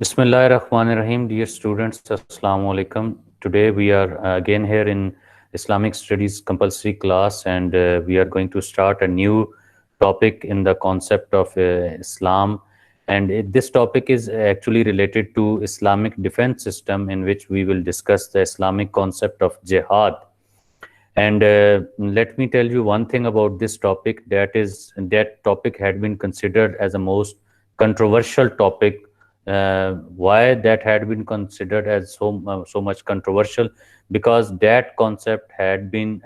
Bismillah ar-Rahman ar-Rahim. Dear students, Assalamu alaikum. Today we are again here in Islamic Studies compulsory class, and we are going to start a new topic in the concept of Islam. And this topic is actually related to Islamic defense system, in which we will discuss the Islamic concept of jihad. And let me tell you one thing about this topic, that topic had been considered as a most controversial topic. Why that had been considered as so much controversial? Because that concept had been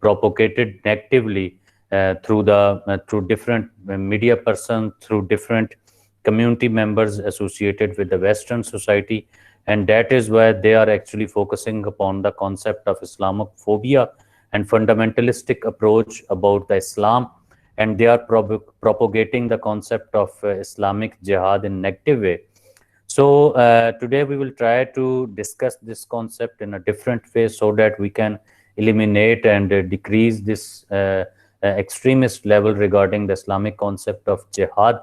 propagated negatively through different media persons, through different community members associated with the Western society, and that is why they are actually focusing upon the concept of Islamophobia and fundamentalistic approach about the Islam, and they are propagating the concept of Islamic jihad in negative way. So today we will try to discuss this concept in a different way so that we can eliminate and decrease this extremist level regarding the Islamic concept of jihad.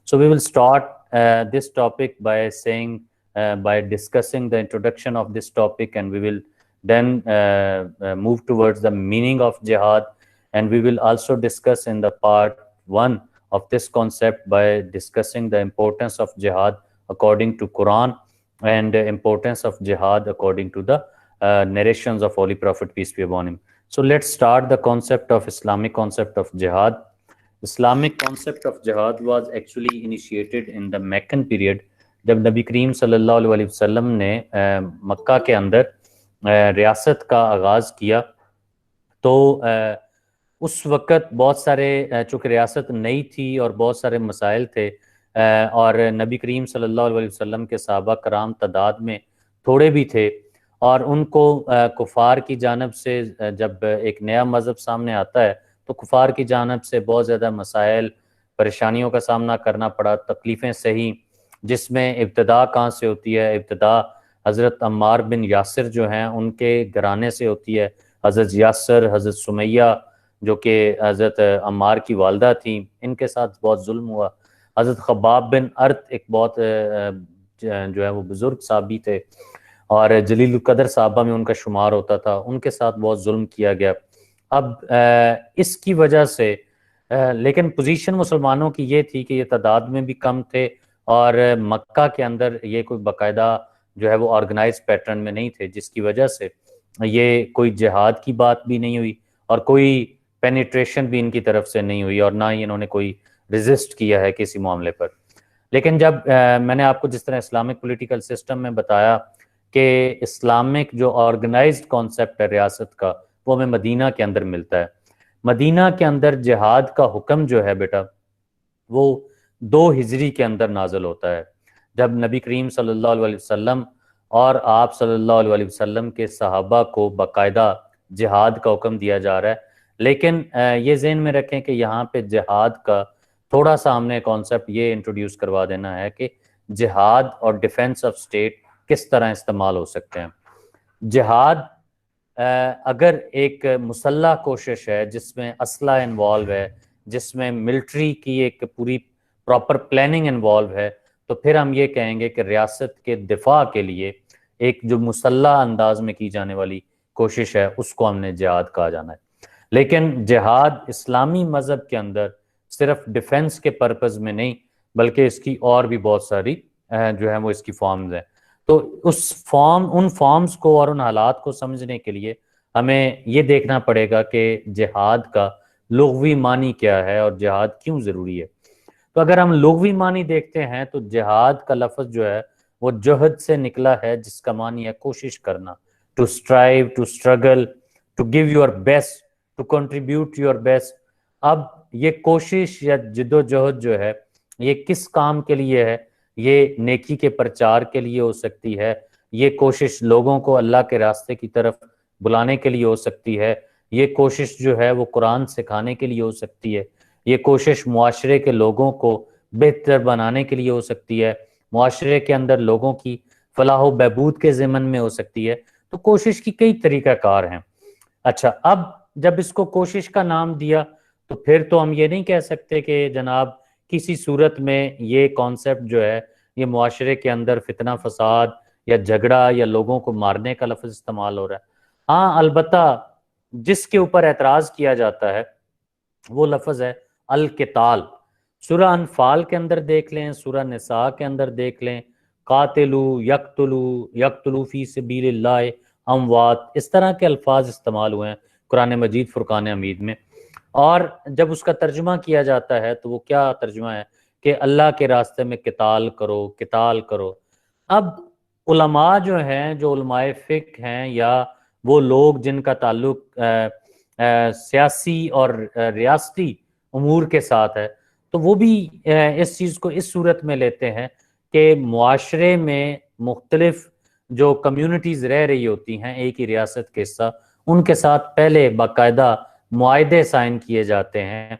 So we will start this topic by by discussing the introduction of this topic, and we will then move towards the meaning of jihad, and we will also discuss in the part 1 of this concept by discussing the importance of jihad according to Quran and the importance of jihad according to the narrations of Holy Prophet, peace be upon him. So let's start the concept of Islamic concept of jihad. Islamic concept of jihad was actually initiated in the Meccan period, جب نبی کریم صلی اللہ علیہ وسلم نے مکہ کے اندر ریاست کا آغاز کیا، تو اس وقت بہت سارے چونکہ ریاست نئی تھی اور بہت سارے مسائل تھے، اور نبی کریم صلی اللہ علیہ وسلم کے صحابہ کرام تعداد میں تھوڑے بھی تھے، اور ان کو کفار کی جانب سے جب ایک نیا مذہب سامنے آتا ہے تو کفار کی جانب سے بہت زیادہ مسائل پریشانیوں کا سامنا کرنا پڑا، تکلیفیں سہی، جس میں ابتدا کہاں سے ہوتی ہے؟ ابتدا حضرت عمار بن یاسر جو ہیں ان کے گھرانے سے ہوتی ہے. حضرت یاسر، حضرت سمیہ جو کہ حضرت عمار کی والدہ تھیں، ان کے ساتھ بہت ظلم ہوا. حضرت خباب بن ارت ایک بہت جو ہے وہ بزرگ صحابی تھے اور جلیل القدر صحابہ میں ان کا شمار ہوتا تھا، ان کے ساتھ بہت ظلم کیا گیا. اب اس کی وجہ سے لیکن پوزیشن مسلمانوں کی یہ تھی کہ یہ تعداد میں بھی کم تھے اور مکہ کے اندر یہ کوئی باقاعدہ جو ہے وہ آرگنائز پیٹرن میں نہیں تھے، جس کی وجہ سے یہ کوئی جہاد کی بات بھی نہیں ہوئی اور کوئی پینیٹریشن بھی ان کی طرف سے نہیں ہوئی، اور نہ ہی انہوں نے کوئی ریزسٹ کیا ہے کسی معاملے پر. لیکن جب میں نے آپ کو جس طرح اسلامک پولیٹیکل سسٹم میں بتایا کہ اسلامک جو آرگنائزڈ کانسیپٹ ہے ریاست کا، وہ ہمیں مدینہ کے اندر ملتا ہے. مدینہ کے اندر جہاد کا حکم جو ہے بیٹا وہ 2 ہجری کے اندر نازل ہوتا ہے، جب نبی کریم صلی اللہ علیہ وسلم اور آپ صلی اللہ علیہ وسلم کے صحابہ کو باقاعدہ جہاد کا حکم دیا جا رہا ہے. لیکن یہ ذہن میں رکھیں کہ یہاں پہ جہاد کا تھوڑا سا ہم نے کانسیپٹ یہ انٹروڈیوس کروا دینا ہے کہ جہاد اور ڈیفنس آف اسٹیٹ کس طرح استعمال ہو سکتے ہیں. جہاد اگر ایک مسلح کوشش ہے جس میں اسلحہ انوالو ہے، جس میں ملٹری کی ایک پوری پراپر پلاننگ انوالو ہے، تو پھر ہم یہ کہیں گے کہ ریاست کے دفاع کے لیے ایک جو مسلح انداز میں کی جانے والی کوشش ہے اس کو ہم نے جہاد کہا جانا ہے. لیکن جہاد اسلامی مذہب کے اندر صرف ڈیفنس کے پرپز میں نہیں، بلکہ اس کی اور بھی بہت ساری جو ہے وہ اس کی فارمز ہیں. تو ان فارمز کو اور ان حالات کو سمجھنے کے لیے ہمیں یہ دیکھنا پڑے گا کہ جہاد کا لغوی معنی کیا ہے اور جہاد کیوں ضروری ہے. تو اگر ہم لغوی معنی دیکھتے ہیں تو جہاد کا لفظ جو ہے وہ جہد سے نکلا ہے، جس کا معنی ہے کوشش کرنا، to strive, to struggle, to give your best, to contribute your best. اب یہ کوشش یا جد و جہد جو ہے یہ کس کام کے لیے ہے؟ یہ نیکی کے پرچار کے لیے ہو سکتی ہے، یہ کوشش لوگوں کو اللہ کے راستے کی طرف بلانے کے لیے ہو سکتی ہے، یہ کوشش جو ہے وہ قرآن سکھانے کے لیے ہو سکتی ہے، یہ کوشش معاشرے کے لوگوں کو بہتر بنانے کے لیے ہو سکتی ہے، معاشرے کے اندر لوگوں کی فلاح و بہبود کے ضمن میں ہو سکتی ہے. تو کوشش کی کئی طریقہ کار ہیں. اچھا، اب جب اس کو کوشش کا نام دیا تو پھر تو ہم یہ نہیں کہہ سکتے کہ جناب کسی صورت میں یہ کانسیپٹ جو ہے یہ معاشرے کے اندر فتنہ فساد یا جھگڑا یا لوگوں کو مارنے کا لفظ استعمال ہو رہا ہے۔ ہاں البتہ جس کے اوپر اعتراض کیا جاتا ہے وہ لفظ ہے القتال۔ سورہ انفال کے اندر دیکھ لیں، سورہ نساء کے اندر دیکھ لیں، قاتلو یقتلو یقتلو فی سبیل اللہ اموات، اس طرح کے الفاظ استعمال ہوئے ہیں قرآن مجید فرقان حمید میں۔ اور جب اس کا ترجمہ کیا جاتا ہے تو وہ کیا ترجمہ ہے کہ اللہ کے راستے میں قتال کرو، قتال کرو۔ اب علماء جو ہیں، جو علماء فقہ ہیں یا وہ لوگ جن کا تعلق سیاسی اور ریاستی امور کے ساتھ ہے، تو وہ بھی اس چیز کو اس صورت میں لیتے ہیں کہ معاشرے میں مختلف جو کمیونٹیز رہ رہی ہوتی ہیں ایک ہی ریاست کے حصہ، ان کے ساتھ پہلے باقاعدہ معاہدے سائن کیے جاتے ہیں،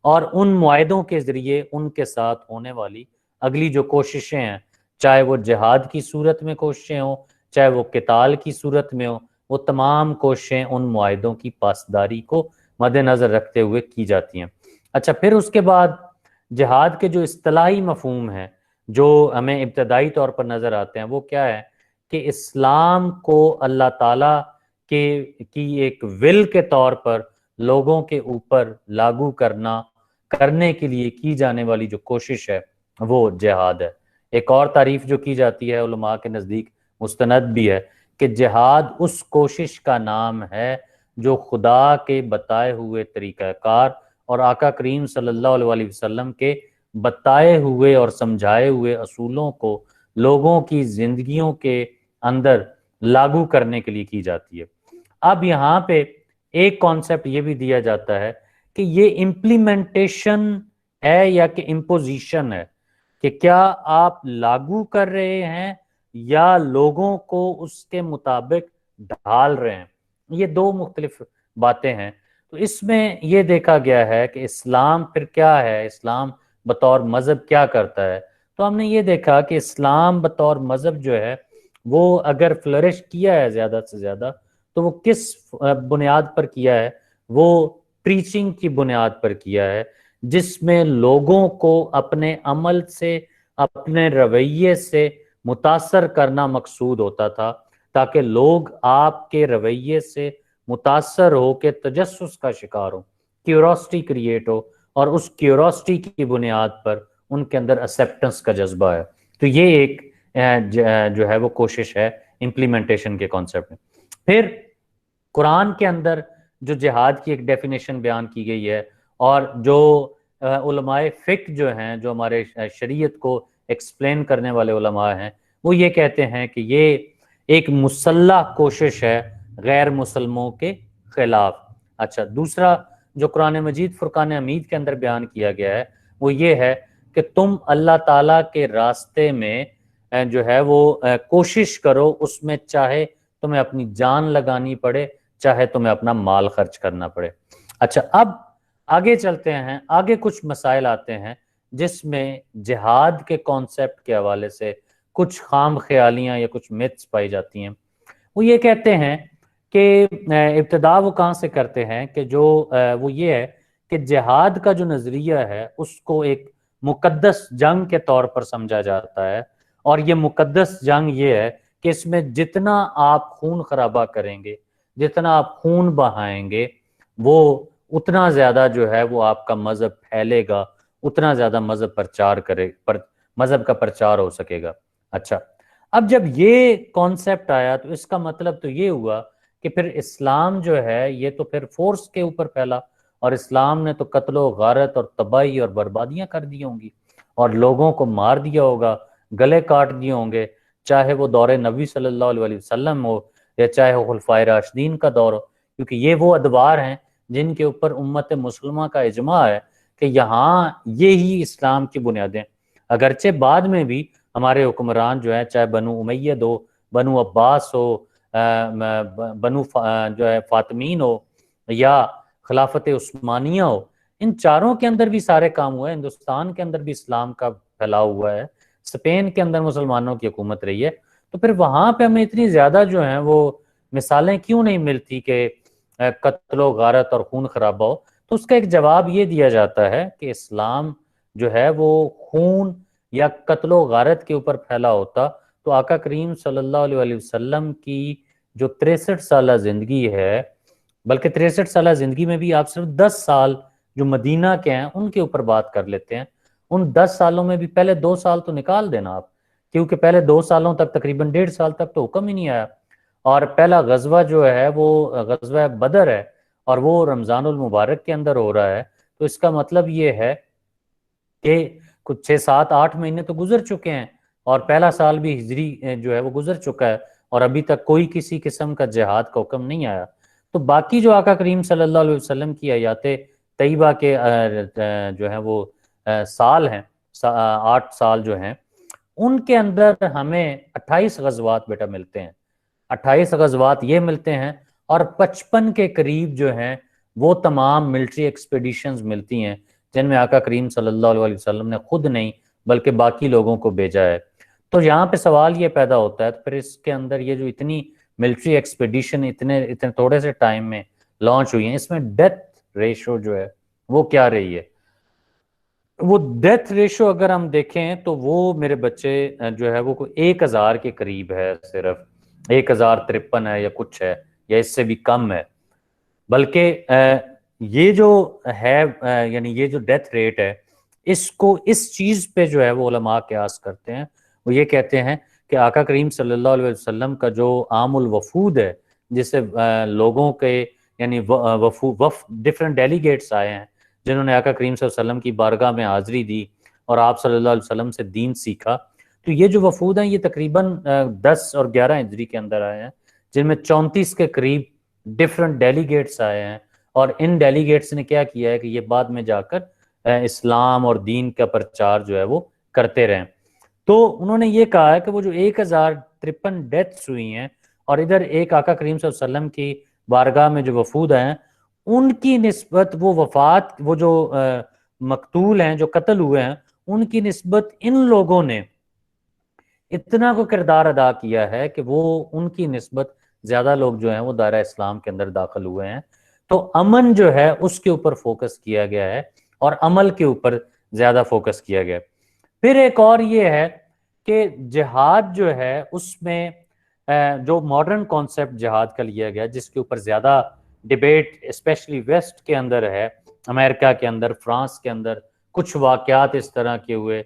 اور ان معاہدوں کے ذریعے ان کے ساتھ ہونے والی اگلی جو کوششیں ہیں، چاہے وہ جہاد کی صورت میں کوششیں ہوں، چاہے وہ قتال کی صورت میں ہوں، وہ تمام کوششیں ان معاہدوں کی پاسداری کو مد نظر رکھتے ہوئے کی جاتی ہیں۔ اچھا، پھر اس کے بعد جہاد کے جو اصطلاحی مفہوم ہیں جو ہمیں ابتدائی طور پر نظر آتے ہیں، وہ کیا ہے کہ اسلام کو اللہ تعالیٰ کی ایک ول کے طور پر لوگوں کے اوپر لاگو کرنے کے لیے کی جانے والی جو کوشش ہے وہ جہاد ہے۔ ایک اور تعریف جو کی جاتی ہے علماء کے نزدیک مستند بھی ہے کہ جہاد اس کوشش کا نام ہے جو خدا کے بتائے ہوئے طریقہ کار اور آقا کریم صلی اللہ علیہ وسلم کے بتائے ہوئے اور سمجھائے ہوئے اصولوں کو لوگوں کی زندگیوں کے اندر لاگو کرنے کے لیے کی جاتی ہے۔ اب یہاں پہ ایک کانسیپٹ یہ بھی دیا جاتا ہے کہ یہ امپلیمنٹیشن ہے یا کہ امپوزیشن ہے، کہ کیا آپ لاگو کر رہے ہیں یا لوگوں کو اس کے مطابق ڈھال رہے ہیں۔ یہ دو مختلف باتیں ہیں۔ تو اس میں یہ دیکھا گیا ہے کہ اسلام پھر کیا ہے، اسلام بطور مذہب کیا کرتا ہے۔ تو ہم نے یہ دیکھا کہ اسلام بطور مذہب جو ہے وہ اگر فلرش کیا ہے زیادہ سے زیادہ، تو وہ کس بنیاد پر کیا ہے؟ وہ پریچنگ کی بنیاد پر کیا ہے، جس میں لوگوں کو اپنے عمل سے، اپنے رویے سے متاثر کرنا مقصود ہوتا تھا، تاکہ لوگ آپ کے رویے سے متاثر ہو کے تجسس کا شکار ہو، کیوروسٹی کریٹ ہو، اور اس کیوروسٹی کی بنیاد پر ان کے اندر ایکسیپٹنس کا جذبہ ہے۔ تو یہ ایک جو ہے وہ کوشش ہے امپلیمنٹیشن کے کانسیپٹ میں۔ پھر قرآن کے اندر جو جہاد کی ایک ڈیفینیشن بیان کی گئی ہے، اور جو علماء فقہ جو ہیں، جو ہمارے شریعت کو ایکسپلین کرنے والے علماء ہیں، وہ یہ کہتے ہیں کہ یہ ایک مسلح کوشش ہے غیر مسلموں کے خلاف۔ اچھا، دوسرا جو قرآن مجید فرقان حمید کے اندر بیان کیا گیا ہے وہ یہ ہے کہ تم اللہ تعالیٰ کے راستے میں جو ہے وہ کوشش کرو، اس میں چاہے تمہیں اپنی جان لگانی پڑے، چاہے تمہیں اپنا مال خرچ کرنا پڑے۔ اچھا، اب آگے چلتے ہیں، آگے کچھ مسائل آتے ہیں جس میں جہاد کے کانسیپٹ کے حوالے سے کچھ خام خیالیاں یا کچھ میتھس پائی جاتی ہیں۔ وہ یہ کہتے ہیں کہ ابتدا وہ کہاں سے کرتے ہیں کہ جو وہ یہ ہے کہ جہاد کا جو نظریہ ہے اس کو ایک مقدس جنگ کے طور پر سمجھا جاتا ہے، اور یہ مقدس جنگ یہ ہے کہ اس میں جتنا آپ خون خرابہ کریں گے، جتنا آپ خون بہائیں گے، وہ اتنا زیادہ جو ہے وہ آپ کا مذہب پھیلے گا، اتنا زیادہ مذہب کا پرچار ہو سکے گا۔ اچھا، اب جب یہ کانسیپٹ آیا تو اس کا مطلب تو یہ ہوا کہ پھر اسلام جو ہے یہ تو پھر فورس کے اوپر پھیلا، اور اسلام نے تو قتل و غارت اور تباہی اور بربادیاں کر دی ہوں گی، اور لوگوں کو مار دیا ہوگا، گلے کاٹ دیے ہوں گے، چاہے وہ دور نبی صلی اللہ علیہ وسلم ہو یا چاہے وہ خلفائے راشدین کا دور ہو، کیونکہ یہ وہ ادوار ہیں جن کے اوپر امت مسلمہ کا اجماع ہے کہ یہاں یہی اسلام کی بنیادیں۔ اگرچہ بعد میں بھی ہمارے حکمران جو ہیں، چاہے بنو امیہ ہو، بنو عباس ہو، بنو جو ہے فاطمین ہو، یا خلافت عثمانیہ ہو، ان چاروں کے اندر بھی سارے کام ہوئے۔ ہندوستان کے اندر بھی اسلام کا پھیلاؤ ہوا ہے، اسپین کے اندر مسلمانوں کی حکومت رہی ہے، تو پھر وہاں پہ ہمیں اتنی زیادہ جو ہیں وہ مثالیں کیوں نہیں ملتی کہ قتل و غارت اور خون خرابہ ہو؟ تو اس کا ایک جواب یہ دیا جاتا ہے کہ اسلام جو ہے وہ خون یا قتل و غارت کے اوپر پھیلا ہوتا تو آقا کریم صلی اللہ علیہ وسلم کی جو 63 سالہ زندگی ہے، بلکہ 63 سالہ زندگی میں بھی آپ صرف 10 سال جو مدینہ کے ہیں ان کے اوپر بات کر لیتے ہیں. ان 10 سالوں میں بھی پہلے 2 سال تو نکال دینا آپ، کیونکہ پہلے 2 سالوں تک تقریباً 1.5 سال تک تو حکم ہی نہیں آیا. اور پہلا غزوہ جو ہے وہ غزوہ بدر ہے، اور وہ رمضان المبارک کے اندر ہو رہا ہے. تو اس کا مطلب یہ ہے کہ کچھ 6 7 8 مہینے تو گزر چکے ہیں، اور پہلا سال بھی ہجری جو ہے وہ گزر چکا ہے، اور ابھی تک کوئی کسی قسم کا جہاد کا حکم نہیں آیا. تو باقی جو آقا کریم صلی اللہ علیہ وسلم کی حیات طیبہ کے جو ہیں وہ سال ہیں، 8 سال جو ہیں، ان کے اندر ہمیں 28 غزوات بیٹا ملتے ہیں. 28 غزوات یہ ملتے ہیں، اور 55 کے قریب جو ہیں وہ تمام ملٹری ایکسپیڈیشنز ملتی ہیں، جن میں آقا کریم صلی اللہ علیہ وسلم نے خود نہیں بلکہ باقی لوگوں کو بھیجا ہے. تو یہاں پہ سوال یہ پیدا ہوتا ہے، تو پھر اس کے اندر یہ جو اتنی ملٹری ایکسپیڈیشن اتنے تھوڑے سے ٹائم میں لانچ ہوئی ہیں، اس میں ڈیتھ ریشو جو ہے وہ کیا رہی ہے؟ وہ ڈیتھ ریشو اگر ہم دیکھیں تو وہ میرے بچے جو ہے وہ کوئی 1000 کے قریب ہے، صرف 1053 ہے یا کچھ ہے، یا اس سے بھی کم ہے. بلکہ یہ جو ہے یعنی یہ جو ڈیتھ ریٹ ہے، اس کو اس چیز پہ جو ہے وہ علماء قیاس کرتے ہیں. وہ یہ کہتے ہیں کہ آقا کریم صلی اللہ علیہ وسلم کا جو عام الوفود ہے، جسے لوگوں کے یعنی ڈفرینٹ ڈیلیگیٹس آئے ہیں جنہوں نے آقا کریم صلی اللہ علیہ وسلم کی بارگاہ میں حاضری دی اور آپ صلی اللہ علیہ وسلم سے دین سیکھا. تو یہ جو وفود ہیں یہ تقریباً 10 اور 11 ہجری کے اندر آئے ہیں، جن میں 34 کے قریب ڈفرینٹ ڈیلیگیٹس آئے ہیں. اور ان ڈیلیگیٹس نے کیا کیا ہے کہ یہ بعد میں جا کر اسلام اور دین کا پرچار جو ہے وہ کرتے رہیں. تو انہوں نے یہ کہا ہے کہ وہ جو 1053 ڈیتھس ہوئی ہیں، اور ادھر ایک آقا کریم صلی اللہ علیہ وسلم کی بارگاہ میں جو وفود آئے ہیں، ان کی نسبت وہ وفات، وہ جو مقتول ہیں، جو قتل ہوئے ہیں، ان کی نسبت ان لوگوں نے اتنا کو کردار ادا کیا ہے کہ وہ ان کی نسبت زیادہ لوگ جو ہیں وہ دائرہ اسلام کے اندر داخل ہوئے ہیں. تو امن جو ہے اس کے اوپر فوکس کیا گیا ہے، اور عمل کے اوپر زیادہ فوکس کیا گیا. پھر ایک اور یہ ہے کہ جہاد جو ہے اس میں جو ماڈرن کانسیپٹ جہاد کا لیا گیا، جس کے اوپر زیادہ ڈیبیٹ اسپیشلی ویسٹ کے اندر ہے، امریکہ کے اندر، فرانس کے اندر کچھ واقعات اس طرح کے ہوئے،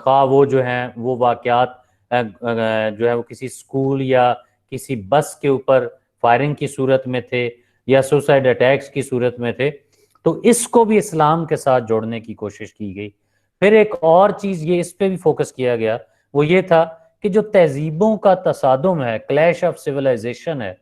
خواہ وہ جو ہیں وہ واقعات جو ہے وہ کسی سکول یا کسی بس کے اوپر فائرنگ کی صورت میں تھے یا سوسائڈ اٹیکس کی صورت میں تھے، تو اس کو بھی اسلام کے ساتھ جوڑنے کی کوشش کی گئی. پھر ایک اور چیز یہ اس پہ بھی فوکس کیا گیا، وہ یہ تھا کہ جو تہذیبوں کا تصادم ہے، کلیش آف سویلائزیشن ہے،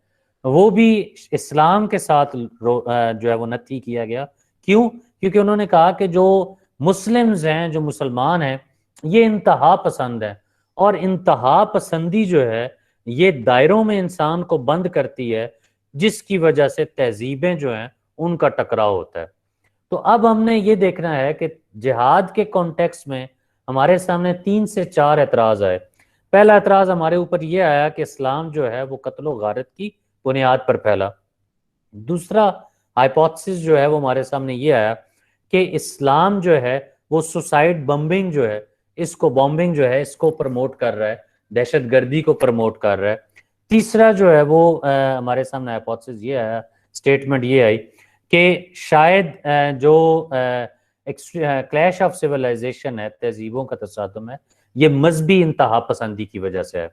وہ بھی اسلام کے ساتھ جو ہے وہ نتھی کیا گیا. کیوں؟ کیونکہ انہوں نے کہا کہ جو مسلمز ہیں، جو مسلمان ہیں، یہ انتہا پسند ہیں، اور انتہا پسندی جو ہے یہ دائروں میں انسان کو بند کرتی ہے، جس کی وجہ سے تہذیبیں جو ہیں ان کا ٹکراؤ ہوتا ہے. تو اب ہم نے یہ دیکھنا ہے کہ جہاد کے کانٹیکس میں ہمارے سامنے 3 سے 4 اعتراض آئے. پہلا اعتراض ہمارے اوپر یہ آیا کہ اسلام جو ہے وہ قتل و غارت کی بنیاد پر پھیلا. دوسرا ہائپوتھسس جو ہے وہ ہمارے سامنے یہ آیا کہ اسلام جو ہے وہ سوسائڈ بمبنگ جو ہے، اس کو بمبنگ جو ہے اس کو پروموٹ کر رہا ہے، دہشت گردی کو پروموٹ کر رہا ہے. تیسرا جو ہے وہ ہمارے سامنے ہائپوتھسس یہ آیا، اسٹیٹمنٹ یہ آئی کہ شاید جو کلیش آف سویلائزیشن ہے، تہذیبوں کا تصادم ہے، یہ مذہبی انتہا پسندی کی وجہ سے ہے.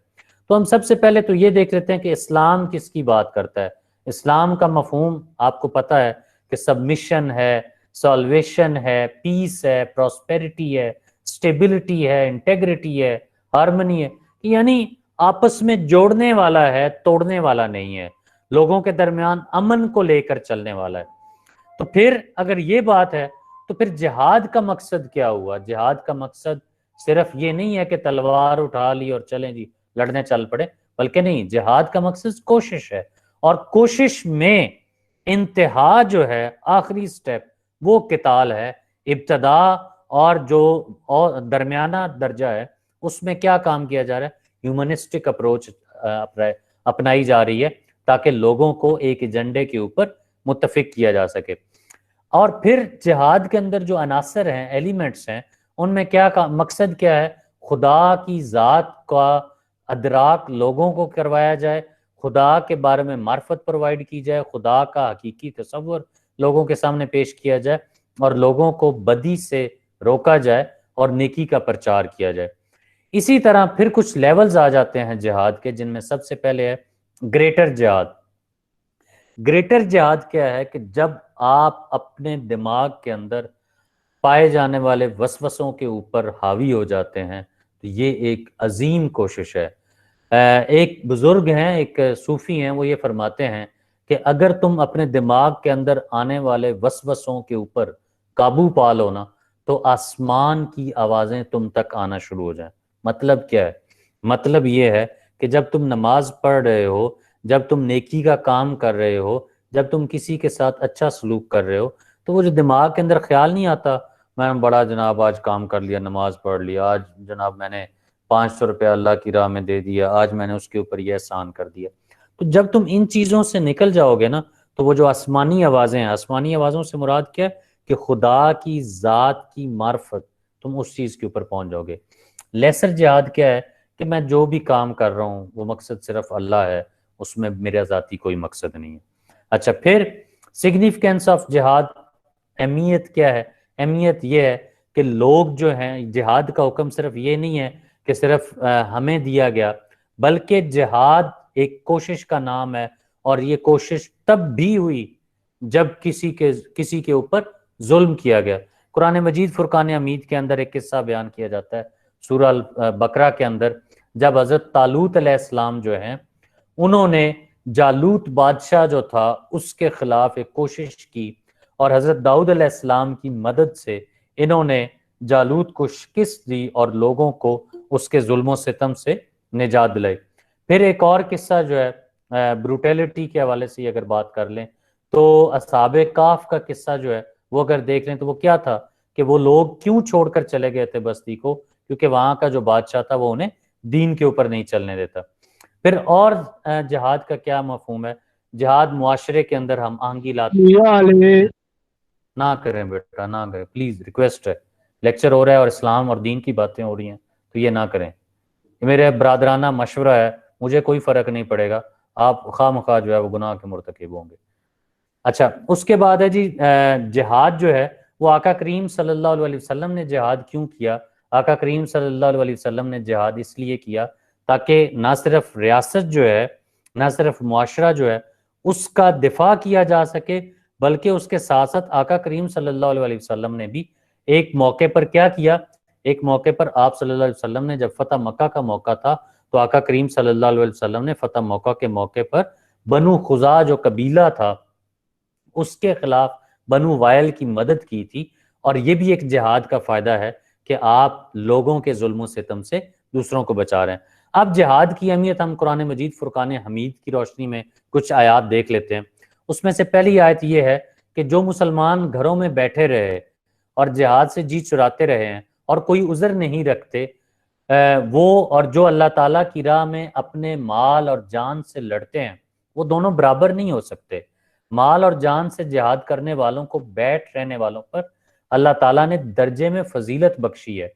تو ہم سب سے پہلے تو یہ دیکھ لیتے ہیں کہ اسلام کس کی بات کرتا ہے. اسلام کا مفہوم آپ کو پتہ ہے کہ سبمیشن ہے، سالویشن ہے، پیس ہے، پراسپیرٹی ہے، سٹیبلٹی ہے، انٹیگریٹی ہے، ہارمنی ہے. یعنی آپس میں جوڑنے والا ہے، توڑنے والا نہیں ہے، لوگوں کے درمیان امن کو لے کر چلنے والا ہے. تو پھر اگر یہ بات ہے تو پھر جہاد کا مقصد کیا ہوا؟ جہاد کا مقصد صرف یہ نہیں ہے کہ تلوار اٹھا لی اور چلیں جی لڑنے چل پڑے، بلکہ نہیں، جہاد کا مقصد کوشش ہے، اور کوشش میں انتہا جو ہے، آخری سٹیپ، وہ قتال ہے. ابتدا اور جو درمیانہ درجہ ہے اس میں کیا کام کیا جا رہا ہے؟ ہیومنسٹک اپروچ اپنائی جا رہی ہے تاکہ لوگوں کو ایک ایجنڈے کے اوپر متفق کیا جا سکے. اور پھر جہاد کے اندر جو عناصر ہیں، ایلیمنٹس ہیں، ان میں کیا مقصد کیا ہے؟ خدا کی ذات کا ادراک لوگوں کو کروایا جائے، خدا کے بارے میں معرفت پرووائڈ کی جائے، خدا کا حقیقی تصور لوگوں کے سامنے پیش کیا جائے، اور لوگوں کو بدی سے روکا جائے اور نیکی کا پرچار کیا جائے۔ اسی طرح پھر کچھ لیولز آ جاتے ہیں جہاد کے، جن میں سب سے پہلے ہے گریٹر جہاد۔ گریٹر جہاد کیا ہے کہ جب آپ اپنے دماغ کے اندر پائے جانے والے وسوسوں کے اوپر حاوی ہو جاتے ہیں، تو یہ ایک عظیم کوشش ہے۔ ایک بزرگ ہیں، ایک صوفی ہیں، وہ یہ فرماتے ہیں کہ اگر تم اپنے دماغ کے اندر آنے والے وسوسوں کے اوپر قابو پا لو نا، تو آسمان کی آوازیں تم تک آنا شروع ہو جائیں۔ مطلب کیا ہے؟ مطلب یہ ہے کہ جب تم نماز پڑھ رہے ہو، جب تم نیکی کا کام کر رہے ہو، جب تم کسی کے ساتھ اچھا سلوک کر رہے ہو، تو وہ جو دماغ کے اندر خیال نہیں آتا میں نے بڑا جناب آج کام کر لیا، نماز پڑھ لیا، آج جناب میں نے 500 روپے اللہ کی راہ میں دے دیا، آج میں نے اس کے اوپر یہ احسان کر دیا۔ تو جب تم ان چیزوں سے نکل جاؤ گے نا، تو وہ جو آسمانی آوازیں ہیں، آسمانی آوازوں سے مراد کیا ہے کہ خدا کی ذات کی معرفت، تم اس چیز کے اوپر پہنچ جاؤ گے۔ لیسر جہاد کیا ہے کہ میں جو بھی کام کر رہا ہوں وہ مقصد صرف اللہ ہے، اس میں میرا ذاتی کوئی مقصد نہیں ہے۔ اچھا، پھر سگنیفیکینس آف جہاد، اہمیت کیا ہے؟ اہمیت یہ ہے کہ لوگ جو ہیں، جہاد کا حکم صرف یہ نہیں ہے کہ صرف ہمیں دیا گیا، بلکہ جہاد ایک کوشش کا نام ہے، اور یہ کوشش تب بھی ہوئی جب کسی کے اوپر ظلم کیا گیا۔ قرآن مجید فرقان حمید کے اندر ایک قصہ بیان کیا جاتا ہے سورہ بقرہ کے اندر، جب حضرت طالوت علیہ السلام جو ہیں انہوں نے جالوت بادشاہ جو تھا اس کے خلاف ایک کوشش کی، اور حضرت داؤد علیہ السلام کی مدد سے انہوں نے جالوت کو شکست دی اور لوگوں کو اس کے ظلم و ستم سے نجات دلائی۔ پھر ایک اور قصہ جو ہے بروٹیلٹی کے حوالے سے اگر بات کر لیں تو اصحاب کاف کا قصہ جو ہے وہ اگر دیکھ لیں تو وہ کیا تھا کہ وہ لوگ کیوں چھوڑ کر چلے گئے تھے بستی کو؟ کیونکہ وہاں کا جو بادشاہ تھا وہ انہیں دین کے اوپر نہیں چلنے دیتا۔ پھر اور جہاد کا کیا مفہوم ہے؟ جہاد معاشرے کے اندر ہم آہنگی لاتے نہ کریں بیٹا، نہ کریں پلیز، ریکویسٹ ہے، لیکچر ہو رہا ہے اور اسلام اور دین کی باتیں ہو رہی ہیں تو یہ نہ کریں، یہ میرے برادرانہ مشورہ ہے، مجھے کوئی فرق نہیں پڑے گا، آپ خواہ مخواہ جو ہے وہ گناہ کے مرتکب ہوں گے۔ اچھا، اس کے بعد ہے جی جہاد جو ہے وہ آقا کریم صلی اللہ علیہ وسلم نے جہاد کیوں کیا؟ آقا کریم صلی اللہ علیہ وسلم نے جہاد اس لیے کیا تاکہ نہ صرف ریاست جو ہے، نہ صرف معاشرہ جو ہے اس کا دفاع کیا جا سکے، بلکہ اس کے ساتھ ساتھ آقا کریم صلی اللہ علیہ وسلم نے بھی ایک موقع پر کیا کیا؟ ایک موقع پر آپ صلی اللہ علیہ وسلم نے جب فتح مکہ کا موقع تھا تو آقا کریم صلی اللہ علیہ وسلم نے فتح مکہ کے موقع پر بنو خزاع جو قبیلہ تھا اس کے خلاف بنو وائل کی مدد کی تھی، اور یہ بھی ایک جہاد کا فائدہ ہے کہ آپ لوگوں کے ظلم و ستم سے دوسروں کو بچا رہے ہیں۔ اب جہاد کی اہمیت ہم قرآن مجید فرقان حمید کی روشنی میں کچھ آیات دیکھ لیتے ہیں۔ اس میں سے پہلی آیت یہ ہے کہ جو مسلمان گھروں میں بیٹھے رہے اور جہاد سے جی چراتے رہے ہیں اور کوئی عذر نہیں رکھتے، وہ اور جو اللہ تعالیٰ کی راہ میں اپنے مال اور جان سے لڑتے ہیں، وہ دونوں برابر نہیں ہو سکتے۔ مال اور جان سے جہاد کرنے والوں کو بیٹھ رہنے والوں پر اللہ تعالیٰ نے درجے میں فضیلت بخشی ہے،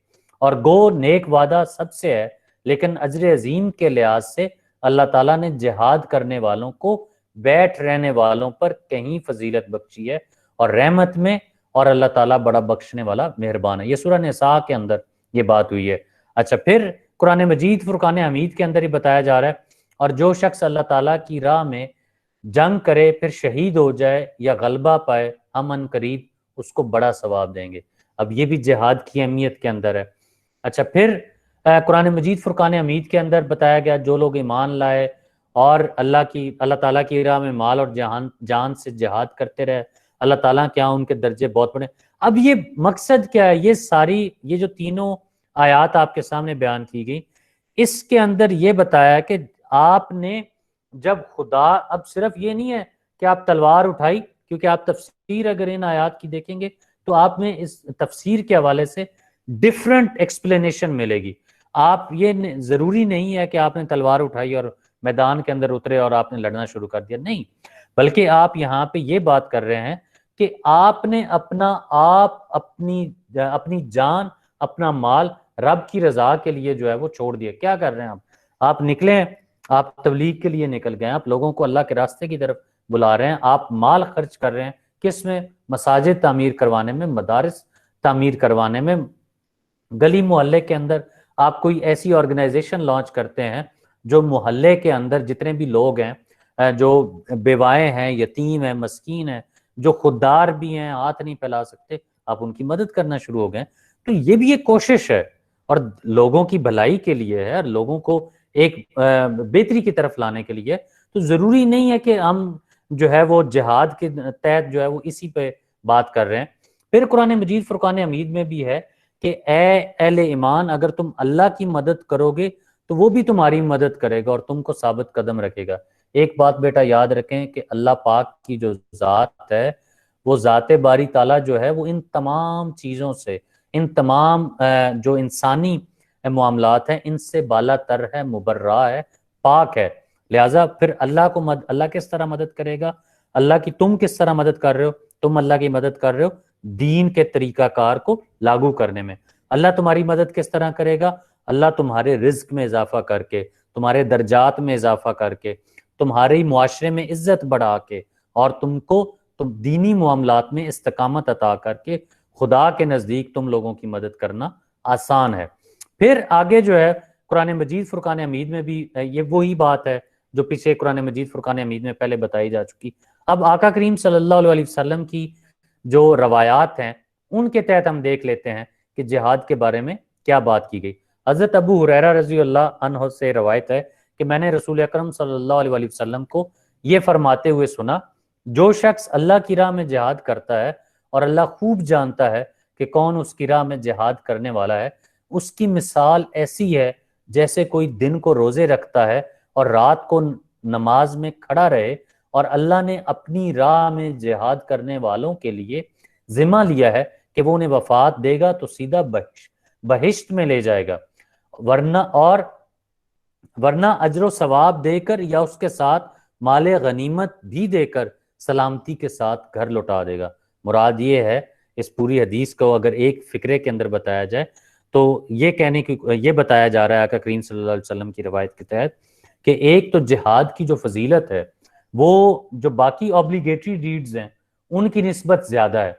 اور گو نیک وعدہ سب سے ہے، لیکن اجر عظیم کے لحاظ سے اللہ تعالیٰ نے جہاد کرنے والوں کو بیٹھ رہنے والوں پر کہیں فضیلت بخشی ہے اور رحمت میں، اور اللہ تعالیٰ بڑا بخشنے والا مہربان ہے۔ یہ سورہ نساء کے اندر یہ بات ہوئی ہے۔ اچھا، پھر قرآن مجید فرقان حمید کے اندر ہی بتایا جا رہا ہے، اور جو شخص اللہ تعالیٰ کی راہ میں جنگ کرے پھر شہید ہو جائے یا غلبہ پائے، ہم ان قریب اس کو بڑا ثواب دیں گے۔ اب یہ بھی جہاد کی اہمیت کے اندر ہے۔ اچھا، پھر قرآن مجید فرقان حمید کے اندر بتایا گیا جو لوگ ایمان لائے اور اللہ تعالیٰ کی راہ میں مال اور جان سے جہاد کرتے رہے، اللہ تعالیٰ کیا ان کے درجے بہت بڑے۔ اب یہ مقصد کیا ہے؟ یہ جو تینوں آیات آپ کے سامنے بیان کی گئی، اس کے اندر یہ بتایا کہ آپ نے جب خدا، اب صرف یہ نہیں ہے کہ آپ تلوار اٹھائی، کیونکہ آپ تفسیر اگر ان آیات کی دیکھیں گے تو آپ میں اس تفسیر کے حوالے سے ڈیفرنٹ ایکسپلینیشن ملے گی۔ آپ یہ ضروری نہیں ہے کہ آپ نے تلوار اٹھائی اور میدان کے اندر اترے اور آپ نے لڑنا شروع کر دیا، نہیں، بلکہ آپ یہاں پہ یہ بات کر رہے ہیں کہ آپ نے اپنی جان اپنا مال رب کی رضا کے لیے جو ہے وہ چھوڑ دیا. کیا کر رہے ہیں آپ نکلے ہیں, آپ تبلیغ کے لیے نکل گئے ہیں, آپ لوگوں کو اللہ کے راستے کی طرف بلا رہے ہیں, آپ مال خرچ کر رہے ہیں کس میں؟ مساجد تعمیر کروانے میں, مدارس تعمیر کروانے میں. گلی محلے کے اندر آپ کوئی ایسی آرگنائزیشن لانچ کرتے ہیں جو محلے کے اندر جتنے بھی لوگ ہیں, جو بیوائیں ہیں, یتیم ہیں, مسکین ہیں, جو خوددار بھی ہیں, ہاتھ نہیں پھیلا سکتے, آپ ان کی مدد کرنا شروع ہو گئے. تو یہ بھی ایک کوشش ہے اور لوگوں کی بھلائی کے لیے ہے, لوگوں کو ایک بہتری کی طرف لانے کے لیے. تو ضروری نہیں ہے کہ ہم جو ہے وہ جہاد کے تحت جو ہے وہ اسی پہ بات کر رہے ہیں. پھر قرآن مجید فرقان حمید میں بھی ہے کہ اے اہل ایمان, اگر تم اللہ کی مدد کرو گے تو وہ بھی تمہاری مدد کرے گا اور تم کو ثابت قدم رکھے گا. ایک بات بیٹا یاد رکھیں کہ اللہ پاک کی جو ذات ہے, وہ ذات باری تعالیٰ جو ہے وہ ان تمام چیزوں سے, ان تمام جو انسانی معاملات ہیں ان سے بالا تر ہے, مبرہ ہے, پاک ہے. لہٰذا پھر اللہ کس طرح مدد کرے گا؟ اللہ کی تم کس طرح مدد کر رہے ہو؟ تم اللہ کی مدد کر رہے ہو دین کے طریقہ کار کو لاگو کرنے میں. اللہ تمہاری مدد کس طرح کرے گا؟ اللہ تمہارے رزق میں اضافہ کر کے, تمہارے درجات میں اضافہ کر کے, تمہارے معاشرے میں عزت بڑھا کے, اور تم دینی معاملات میں استقامت عطا کر کے خدا کے نزدیک تم لوگوں کی مدد کرنا آسان ہے. پھر آگے جو ہے قرآن مجید فرقان حمید میں بھی یہ وہی بات ہے جو پیچھے قرآن مجید فرقان حمید میں پہلے بتائی جا چکی. اب آقا کریم صلی اللہ علیہ وسلم کی جو روایات ہیں ان کے تحت ہم دیکھ لیتے ہیں کہ جہاد کے بارے میں کیا بات کی گئی. حضرت ابو ہریرہ رضی اللہ عنہ سے روایت ہے کہ میں نے رسول اکرم صلی اللہ علیہ وسلم کو یہ فرماتے ہوئے سنا, جو شخص اللہ کی راہ میں جہاد کرتا ہے اور اللہ خوب جانتا ہے کہ کون اس کی راہ میں جہاد کرنے والا ہے, اس کی مثال ایسی ہے جیسے کوئی دن کو روزے رکھتا ہے اور رات کو نماز میں کھڑا رہے, اور اللہ نے اپنی راہ میں جہاد کرنے والوں کے لیے ذمہ لیا ہے کہ وہ انہیں وفات دے گا تو سیدھا بہشت میں لے جائے گا, ورنہ اجر و ثواب دے کر یا اس کے ساتھ مال غنیمت بھی دے کر سلامتی کے ساتھ گھر لوٹا دے گا. مراد یہ ہے اس پوری حدیث کو اگر ایک فقرے کے اندر بتایا جائے تو یہ بتایا جا رہا ہے آقا کریم صلی اللہ علیہ وسلم کی روایت کے تحت کہ ایک تو جہاد کی جو فضیلت ہے وہ جو باقی اوبلیگیٹری ڈیڈز ہیں ان کی نسبت زیادہ ہے,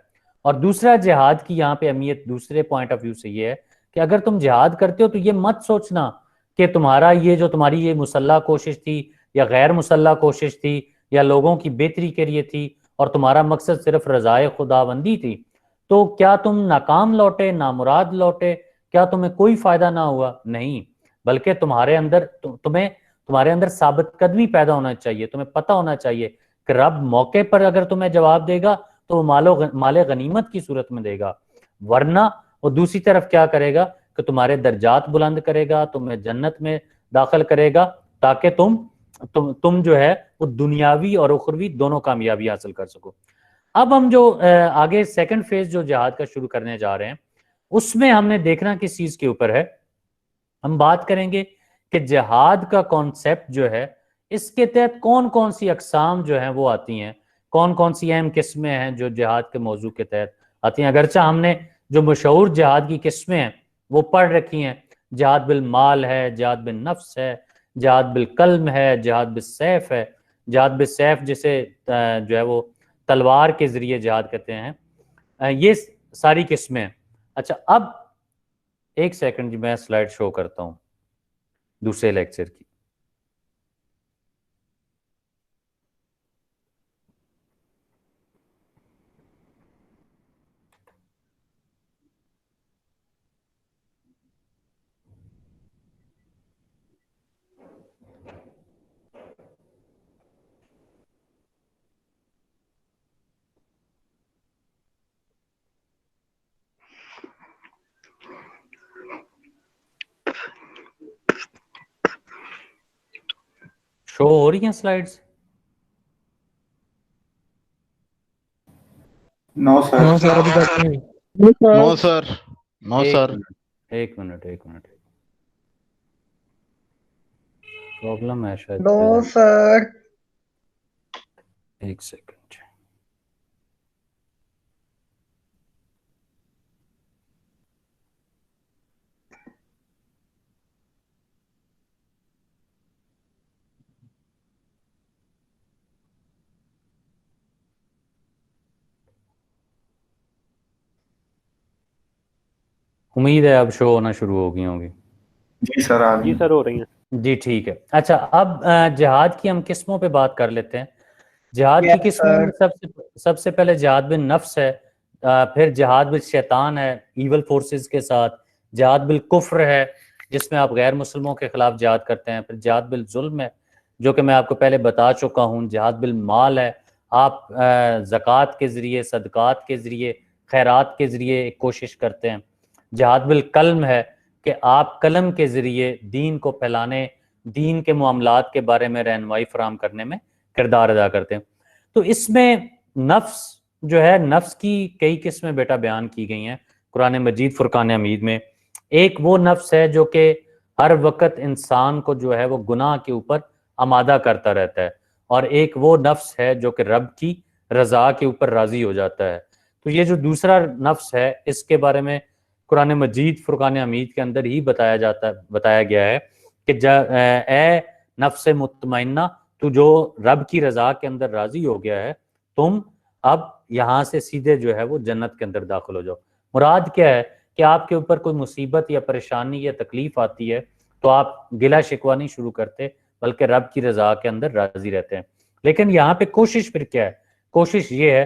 اور دوسرا جہاد کی یہاں پہ اہمیت دوسرے پوائنٹ آف ویو سے یہ ہے کہ اگر تم جہاد کرتے ہو تو یہ مت سوچنا کہ تمہاری یہ مسلح کوشش تھی یا غیر مسلح کوشش تھی یا لوگوں کی بہتری کے لیے تھی اور تمہارا مقصد صرف رضائے خداوندی تھی, تو کیا تم ناکام لوٹے, نامراد لوٹے, کیا تمہیں کوئی فائدہ نہ ہوا؟ نہیں, بلکہ تمہارے اندر ثابت قدمی پیدا ہونا چاہیے. تمہیں پتہ ہونا چاہیے کہ رب موقع پر اگر تمہیں جواب دے گا تو وہ مال غنیمت کی صورت میں دے گا, ورنہ وہ دوسری طرف کیا کرے گا کہ تمہارے درجات بلند کرے گا, تمہیں جنت میں داخل کرے گا تاکہ تم جو ہے وہ دنیاوی اور اخروی دونوں کامیابی حاصل کر سکو. اب ہم جو آگے سیکنڈ فیز جو جہاد کا شروع کرنے جا رہے ہیں اس میں ہم نے دیکھنا کس چیز کے اوپر ہے. ہم بات کریں گے کہ جہاد کا کانسیپٹ جو ہے اس کے تحت کون کون سی اقسام جو ہیں وہ آتی ہیں, کون کون سی اہم قسمیں ہیں جو جہاد کے موضوع کے تحت آتی ہیں. اگرچہ ہم نے جو مشہور جہاد کی قسمیں ہیں وہ پڑھ رکھی ہیں, جہاد بالمال ہے, جہاد بالنفس ہے, جہاد بالقلم ہے, جہاد بالسیف ہے. جہاد بالسیف جسے جو ہے وہ تلوار کے ذریعے جہاد کرتے ہیں, یہ ساری قسمیں. اچھا اب ایک سیکنڈ میں سلائیڈ شو کرتا ہوں دوسرے لیکچر کی. شو ہو رہی ہیں سلائیڈز؟ نو سر. نو سر ابھی تک نہیں. نو سر. نو سر. ایک منٹ پرابلم ہے شاید. نو سر. ایک سیکنڈ. امید ہے اب شو ہونا شروع ہو گئی ہوں گی. جی سر آ جی سر ہو رہی ہیں. جی ٹھیک ہے. اچھا اب جہاد کی ہم قسموں پہ بات کر لیتے ہیں. جہاد کی Yes, قسموں sir. میں سب سے پہلے جہاد بالنفس ہے، پھر جہاد بالشیطان ہے ایول فورسز کے ساتھ، جہاد بالکفر ہے جس میں آپ غیر مسلموں کے خلاف جہاد کرتے ہیں، پھر جہاد بالظلم ہے جو کہ میں آپ کو پہلے بتا چکا ہوں، جہاد بالمال ہے، آپ زکوٰۃ کے ذریعے، صدقات کے ذریعے، خیرات کے ذریعے ایک کوشش کرتے ہیں. جہاد بالقلم ہے کہ آپ قلم کے ذریعے دین کو پھیلانے، دین کے معاملات کے بارے میں رہنمائی فراہم کرنے میں کردار ادا کرتے ہیں. تو اس میں نفس جو ہے، نفس کی کئی قسمیں بیٹا بیان کی گئی ہیں قرآن مجید فرقان حمید میں. ایک وہ نفس ہے جو کہ ہر وقت انسان کو جو ہے وہ گناہ کے اوپر آمادہ کرتا رہتا ہے، اور ایک وہ نفس ہے جو کہ رب کی رضا کے اوپر راضی ہو جاتا ہے. تو یہ جو دوسرا نفس ہے اس کے بارے میں قرآن مجید فرقان حمید کے اندر ہی بتایا گیا ہے کہ اے نفس مطمئنہ، تو جو رب کی رضا کے اندر راضی ہو گیا ہے، تم اب یہاں سے سیدھے جو ہے وہ جنت کے اندر داخل ہو جاؤ. مراد کیا ہے کہ آپ کے اوپر کوئی مصیبت یا پریشانی یا تکلیف آتی ہے تو آپ گلہ شکوہ نہیں شروع کرتے بلکہ رب کی رضا کے اندر راضی رہتے ہیں. لیکن یہاں پہ کوشش پھر کیا ہے؟ کوشش یہ ہے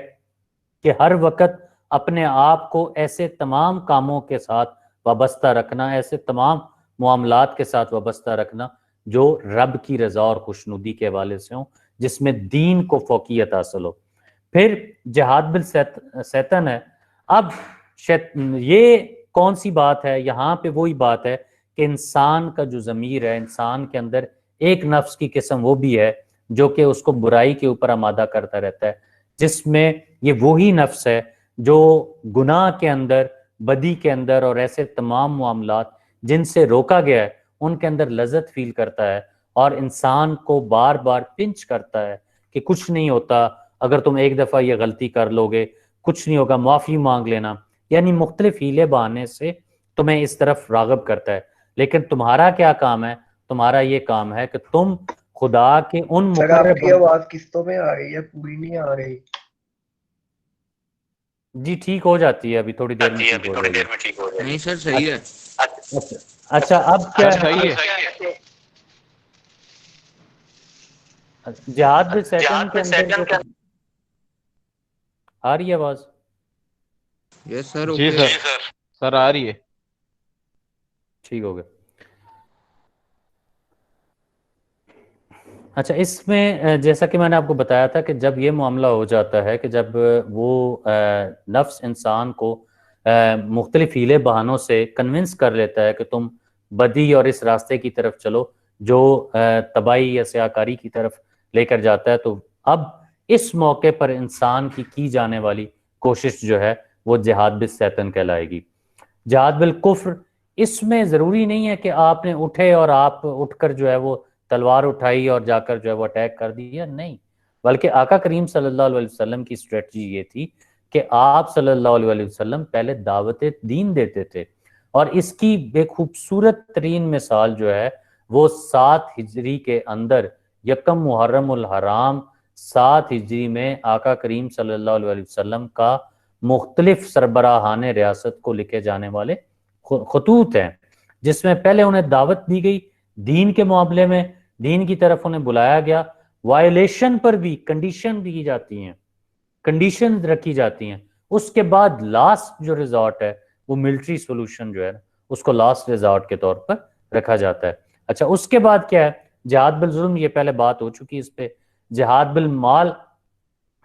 کہ ہر وقت اپنے آپ کو ایسے تمام کاموں کے ساتھ وابستہ رکھنا، ایسے تمام معاملات کے ساتھ وابستہ رکھنا جو رب کی رضا اور خوشنودی کے حوالے سے ہوں، جس میں دین کو فوقیت حاصل ہو. پھر جہاد بالشیطان ہے. اب یہ کون سی بات ہے؟ یہاں پہ وہی بات ہے کہ انسان کا جو ضمیر ہے، انسان کے اندر ایک نفس کی قسم وہ بھی ہے جو کہ اس کو برائی کے اوپر آمادہ کرتا رہتا ہے، جس میں یہ وہی نفس ہے جو گناہ کے اندر، بدی کے اندر اور ایسے تمام معاملات جن سے روکا گیا ہے ان کے اندر لذت فیل کرتا ہے، اور انسان کو بار بار پنچ کرتا ہے کہ کچھ نہیں ہوتا اگر تم ایک دفعہ یہ غلطی کر لو گے، کچھ نہیں ہوگا، معافی مانگ لینا. یعنی مختلف ہیلے بہانے سے تمہیں اس طرف راغب کرتا ہے. لیکن تمہارا کیا کام ہے؟ تمہارا یہ کام ہے کہ تم خدا کے ان سر آپ مقرب کی آواز قسطوں میں آ رہی ہے، پوری نہیں آ رہی. جی ٹھیک ہو جاتی ہے، ابھی تھوڑی دیر میں ٹھیک ہو جائے گی. نہیں سر صحیح ہے. اچھا اب کیا سر صحیح ہے. جہاد بالشیطان کے اندر آ رہی ہے آواز؟ یس سر. جی اوکے. سر سر آ رہی ہے. ٹھیک ہو گیا. اچھا اس میں جیسا کہ میں نے آپ کو بتایا تھا کہ جب یہ معاملہ ہو جاتا ہے کہ جب وہ نفس انسان کو مختلف ہیلے بہانوں سے کنونس کر لیتا ہے کہ تم بدی اور اس راستے کی طرف چلو جو تباہی یا سیاکاری کی طرف لے کر جاتا ہے، تو اب اس موقع پر انسان کی جانے والی کوشش جو ہے وہ جہاد بالشیطان کہلائے گی. جہاد بالکفر، اس میں ضروری نہیں ہے کہ آپ نے اٹھے اور آپ اٹھ کر جو ہے وہ تلوار اٹھائی اور جا کر جو ہے وہ اٹیک کر دیا، نہیں، بلکہ آقا کریم صلی اللہ علیہ وسلم کی اسٹریٹجی یہ تھی کہ آپ صلی اللہ علیہ وسلم پہلے دعوت دین دیتے تھے، اور اس کی بے خوبصورت ترین مثال جو ہے وہ 7 ہجری کے اندر یکم محرم الحرام 7 ہجری میں آقا کریم صلی اللہ علیہ وسلم کا مختلف سربراہان ریاست کو لکھے جانے والے خطوط ہیں، جس میں پہلے انہیں دعوت دی گئی دین کے معاملے میں، دین کی طرف انہیں بلایا گیا، وائلیشن پر بھی کنڈیشن دی جاتی ہیں، کنڈیشن رکھی جاتی ہیں، اس کے بعد لاسٹ جو ریزارٹ ہے وہ ملٹری سولوشن جو ہے اس کو لاسٹ ریزارٹ کے طور پر رکھا جاتا ہے. اچھا اس کے بعد کیا ہے؟ جہاد بالظلم، یہ پہلے بات ہو چکی اس پہ. جہاد بالمال،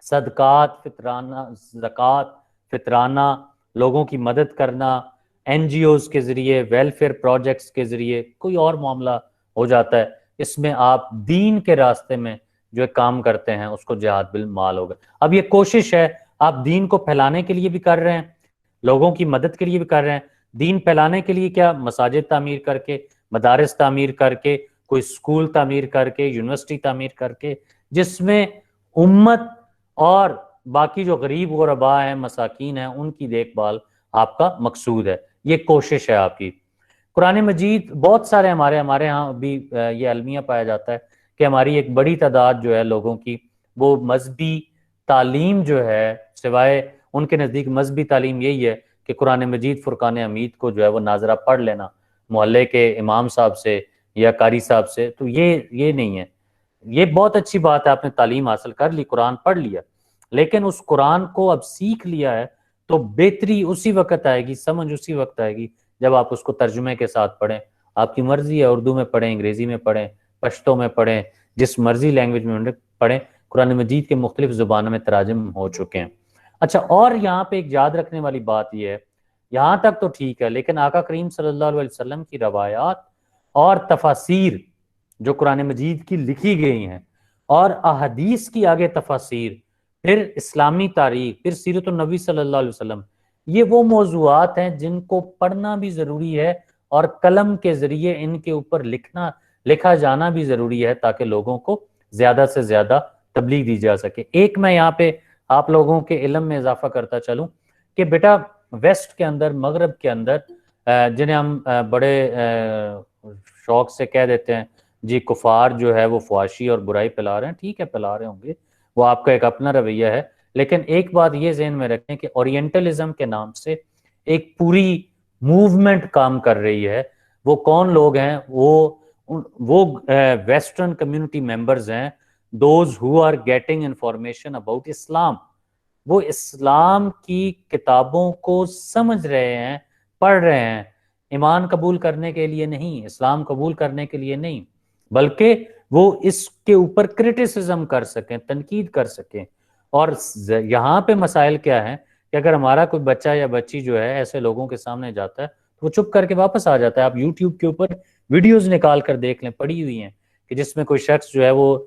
صدقات، فطرانہ، زکوٰۃ، فطرانہ، لوگوں کی مدد کرنا، این جی اوز کے ذریعے، ویلفیئر پروجیکٹس کے ذریعے، کوئی اور معاملہ ہو جاتا ہے، اس میں آپ دین کے راستے میں جو کام کرتے ہیں اس کو جہاد بالمال ہوگا. اب یہ کوشش ہے، آپ دین کو پھیلانے کے لیے بھی کر رہے ہیں، لوگوں کی مدد کے لیے بھی کر رہے ہیں. دین پھیلانے کے لیے کیا؟ مساجد تعمیر کر کے، مدارس تعمیر کر کے، کوئی اسکول تعمیر کر کے، یونیورسٹی تعمیر کر کے، جس میں امت اور باقی جو غریب غرباء ہیں، مساکین ہیں، ان کی دیکھ بھال آپ کا مقصود ہے. یہ کوشش ہے آپ کی. قرآن مجید بہت سارے ہمارے ہاں بھی یہ المیہ پایا جاتا ہے کہ ہماری ایک بڑی تعداد جو ہے لوگوں کی وہ مذہبی تعلیم جو ہے، سوائے ان کے نزدیک مذہبی تعلیم یہی ہے کہ قرآن مجید فرقان حمید کو جو ہے وہ ناظرہ پڑھ لینا محلے کے امام صاحب سے یا قاری صاحب سے، تو یہ نہیں ہے۔ یہ بہت اچھی بات ہے، آپ نے تعلیم حاصل کر لی، قرآن پڑھ لیا، لیکن اس قرآن کو اب سیکھ لیا ہے تو بہتری اسی وقت آئے گی، سمجھ اسی وقت آئے گی جب آپ اس کو ترجمے کے ساتھ پڑھیں۔ آپ کی مرضی ہے اردو میں پڑھیں، انگریزی میں پڑھیں، پشتو میں پڑھیں، جس مرضی لینگویج میں پڑھیں، قرآن مجید کے مختلف زبانوں میں تراجم ہو چکے ہیں۔ اچھا، اور یہاں پہ ایک یاد رکھنے والی بات یہ ہے، یہاں تک تو ٹھیک ہے، لیکن آقا کریم صلی اللہ علیہ وسلم کی روایات اور تفاسیر جو قرآن مجید کی لکھی گئی ہیں اور احادیث کی آگے تفاسیر، پھر اسلامی تاریخ، پھر سیرت النبی صلی اللہ علیہ وسلم، یہ وہ موضوعات ہیں جن کو پڑھنا بھی ضروری ہے اور قلم کے ذریعے ان کے اوپر لکھا جانا بھی ضروری ہے تاکہ لوگوں کو زیادہ سے زیادہ تبلیغ دی جا سکے۔ ایک میں یہاں پہ آپ لوگوں کے علم میں اضافہ کرتا چلوں کہ بیٹا ویسٹ کے اندر، مغرب کے اندر، جنہیں ہم بڑے شوق سے کہہ دیتے ہیں جی کفار جو ہے وہ فحاشی اور برائی پھیلا رہے ہیں، ٹھیک ہے پھیلا رہے ہوں گے، وہ آپ کا ایک اپنا رویہ ہے، لیکن ایک بات یہ ذہن میں رکھیں کہ اورینٹلزم کے نام سے ایک پوری موومنٹ کام کر رہی ہے۔ وہ کون لوگ ہیں؟ وہ ویسٹرن کمیونٹی ممبرز ہیں، those who are getting information about Islam. وہ اسلام کی کتابوں کو سمجھ رہے ہیں، پڑھ رہے ہیں، ایمان قبول کرنے کے لیے نہیں، اسلام قبول کرنے کے لیے نہیں، بلکہ وہ اس کے اوپر کرٹیسزم کر سکیں، تنقید کر سکیں۔ اور یہاں پہ مسائل کیا ہیں کہ اگر ہمارا کوئی بچہ یا بچی جو ہے ایسے لوگوں کے سامنے جاتا ہے تو وہ چپ کر کے واپس آ جاتا ہے۔ آپ یوٹیوب کے اوپر ویڈیوز نکال کر دیکھ لیں، پڑی ہوئی ہیں، کہ جس میں کوئی شخص جو ہے وہ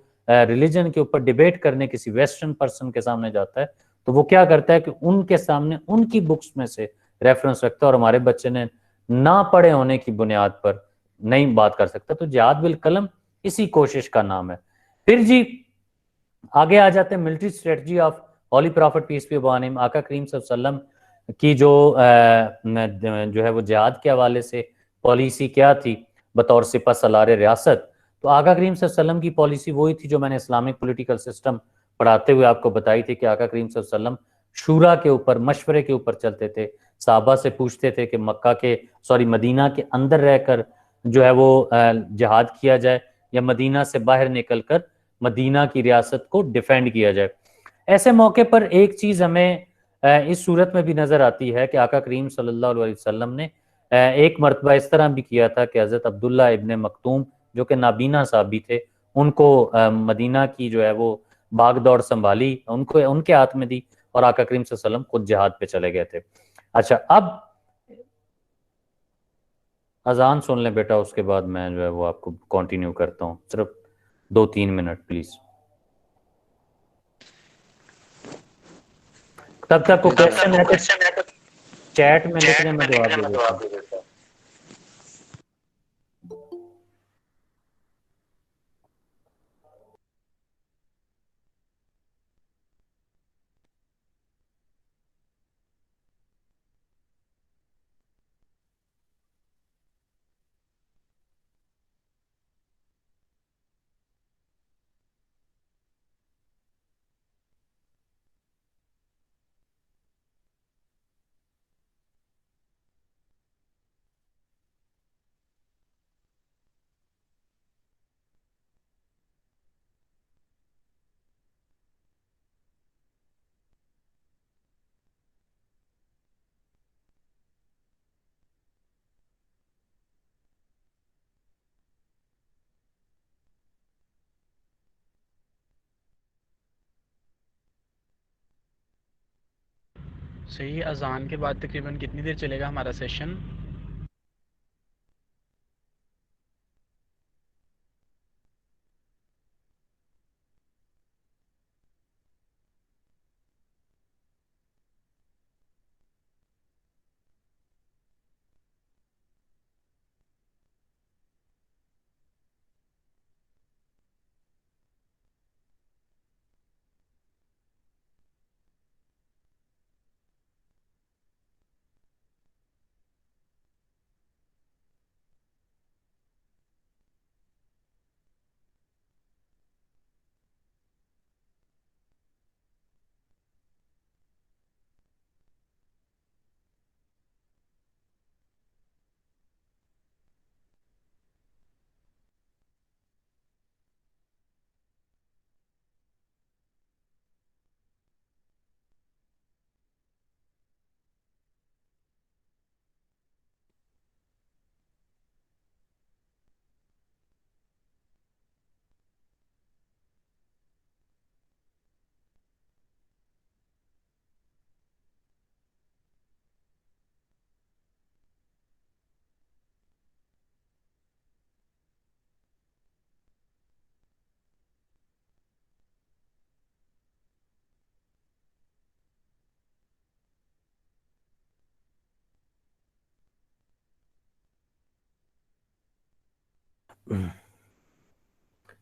ریلیجن کے اوپر ڈیبیٹ کرنے کسی ویسٹرن پرسن کے سامنے جاتا ہے تو وہ کیا کرتا ہے کہ ان کے سامنے ان کی بکس میں سے ریفرنس رکھتا ہے، اور ہمارے بچے نے نہ پڑھے ہونے کی بنیاد پر نہیں بات کر سکتا۔ تو جہاد بالقلم اسی کوشش کا نام ہے۔ پھر جی آگے آ جاتے ہیں military strategy of holy prophet peace be upon him. آقا کریم صلی اللہ علیہ وسلم کی جو ہے وہ جہاد کے حوالے سے پالیسی کیا تھی بطور سپہ سالار ریاست؟ تو آقا کریم صلی اللہ علیہ وسلم کی پالیسی وہی تھی جو میں نے اسلامک پولیٹیکل سسٹم پڑھاتے ہوئے آپ کو بتائی تھی، کہ آقا کریم صلی اللہ علیہ وسلم شورا کے اوپر، مشورے کے اوپر چلتے تھے۔ صحابہ سے پوچھتے تھے کہ مدینہ کے اندر رہ کر جو ہے وہ جہاد کیا جائے یا مدینہ سے باہر نکل کر مدینہ کی ریاست کو ڈیفینڈ کیا جائے۔ ایسے موقع پر ایک چیز ہمیں اس صورت میں بھی نظر آتی ہے کہ آقا کریم صلی اللہ علیہ وسلم نے ایک مرتبہ اس طرح بھی کیا تھا کہ حضرت عبداللہ ابن مکتوم جو کہ نابینا صحابی تھے، ان کو مدینہ کی جو ہے وہ باغ دوڑ سنبھالی، ان کے ہاتھ میں دی، اور آقا کریم صلی اللہ علیہ وسلم خود جہاد پہ چلے گئے تھے۔ اچھا، اب اذان سن لیں بیٹا، اس کے بعد میں جو ہے وہ آپ کو کنٹینیو کرتا ہوں، صرف 2-3 منٹ پلیز۔ تب تک کو کوشچن ہے تو چیٹ میں لکھ دیں، میں جواب دے دیتا ہوں۔ صحیح، اذان کے بعد تقریباً کتنی دیر چلے گا ہمارا سیشن؟